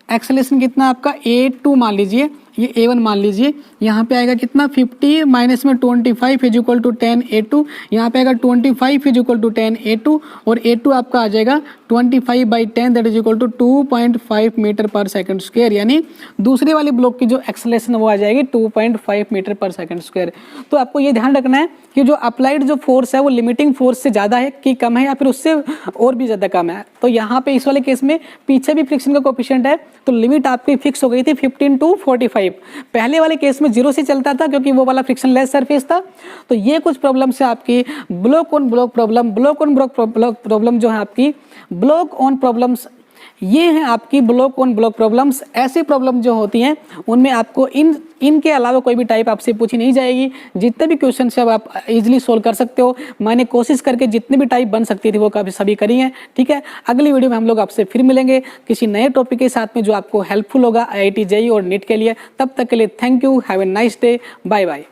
एक्सेलरेशन कितना आपका A2 मान लीजिए, ये A1 मान लीजिए। यहाँ पे आएगा कितना 50 माइनस में 25 इज इक्वल टू 10 A2। यहाँ पे आएगा 25 इज इक्वल टू 10 A2 और A2 आपका आ जाएगा 25/10 that is equal to 2.5 metre पर सेकंड स्क्वायर। यानी दूसरे वाले ब्लॉक की जो एक्सेलरेशन वो आ जाएगी 2.5 मीटर पर सेकंड स्क्वायर। तो आपको ये ध्यान रखना है कि जो अप्लाइड जो फोर्स है वो लिमिटिंग फोर्स से ज़्यादा है कि कम है, या फिर उससे और भी ज़्यादा कम है। तो यहाँ पे इस वाले केस में पीछे भी फ्रिक्शन का कोएफिशिएंट है, तो लिमिट आपकी फिक्स हो गई थी 15 टू 45। पहले वाले केस में 0 से चलता था क्योंकि वो वाला फ्रिक्शन लेस सरफेस था। तो ये कुछ प्रॉब्लम से आपकी block on block problem, block on block problem जो है आपकी ब्लॉक ऑन प्रॉब्लम्स, ये है आपकी ब्लॉक ऑन ब्लॉक प्रॉब्लम्स। ऐसी प्रॉब्लम जो होती हैं उनमें आपको इनके अलावा कोई भी टाइप आपसे पूछी नहीं जाएगी। जितने भी क्वेश्चन है आप इजीली सोल्व कर सकते हो। मैंने कोशिश करके जितने भी टाइप बन सकती थी वो काफ़ी सभी करी हैं, ठीक है। अगली वीडियो में हम लोग आपसे फिर मिलेंगे किसी नए टॉपिक के साथ में जो आपको हेल्पफुल होगा IIT JEE और नीट के लिए। तब तक के लिए thank you, have a nice day, bye bye.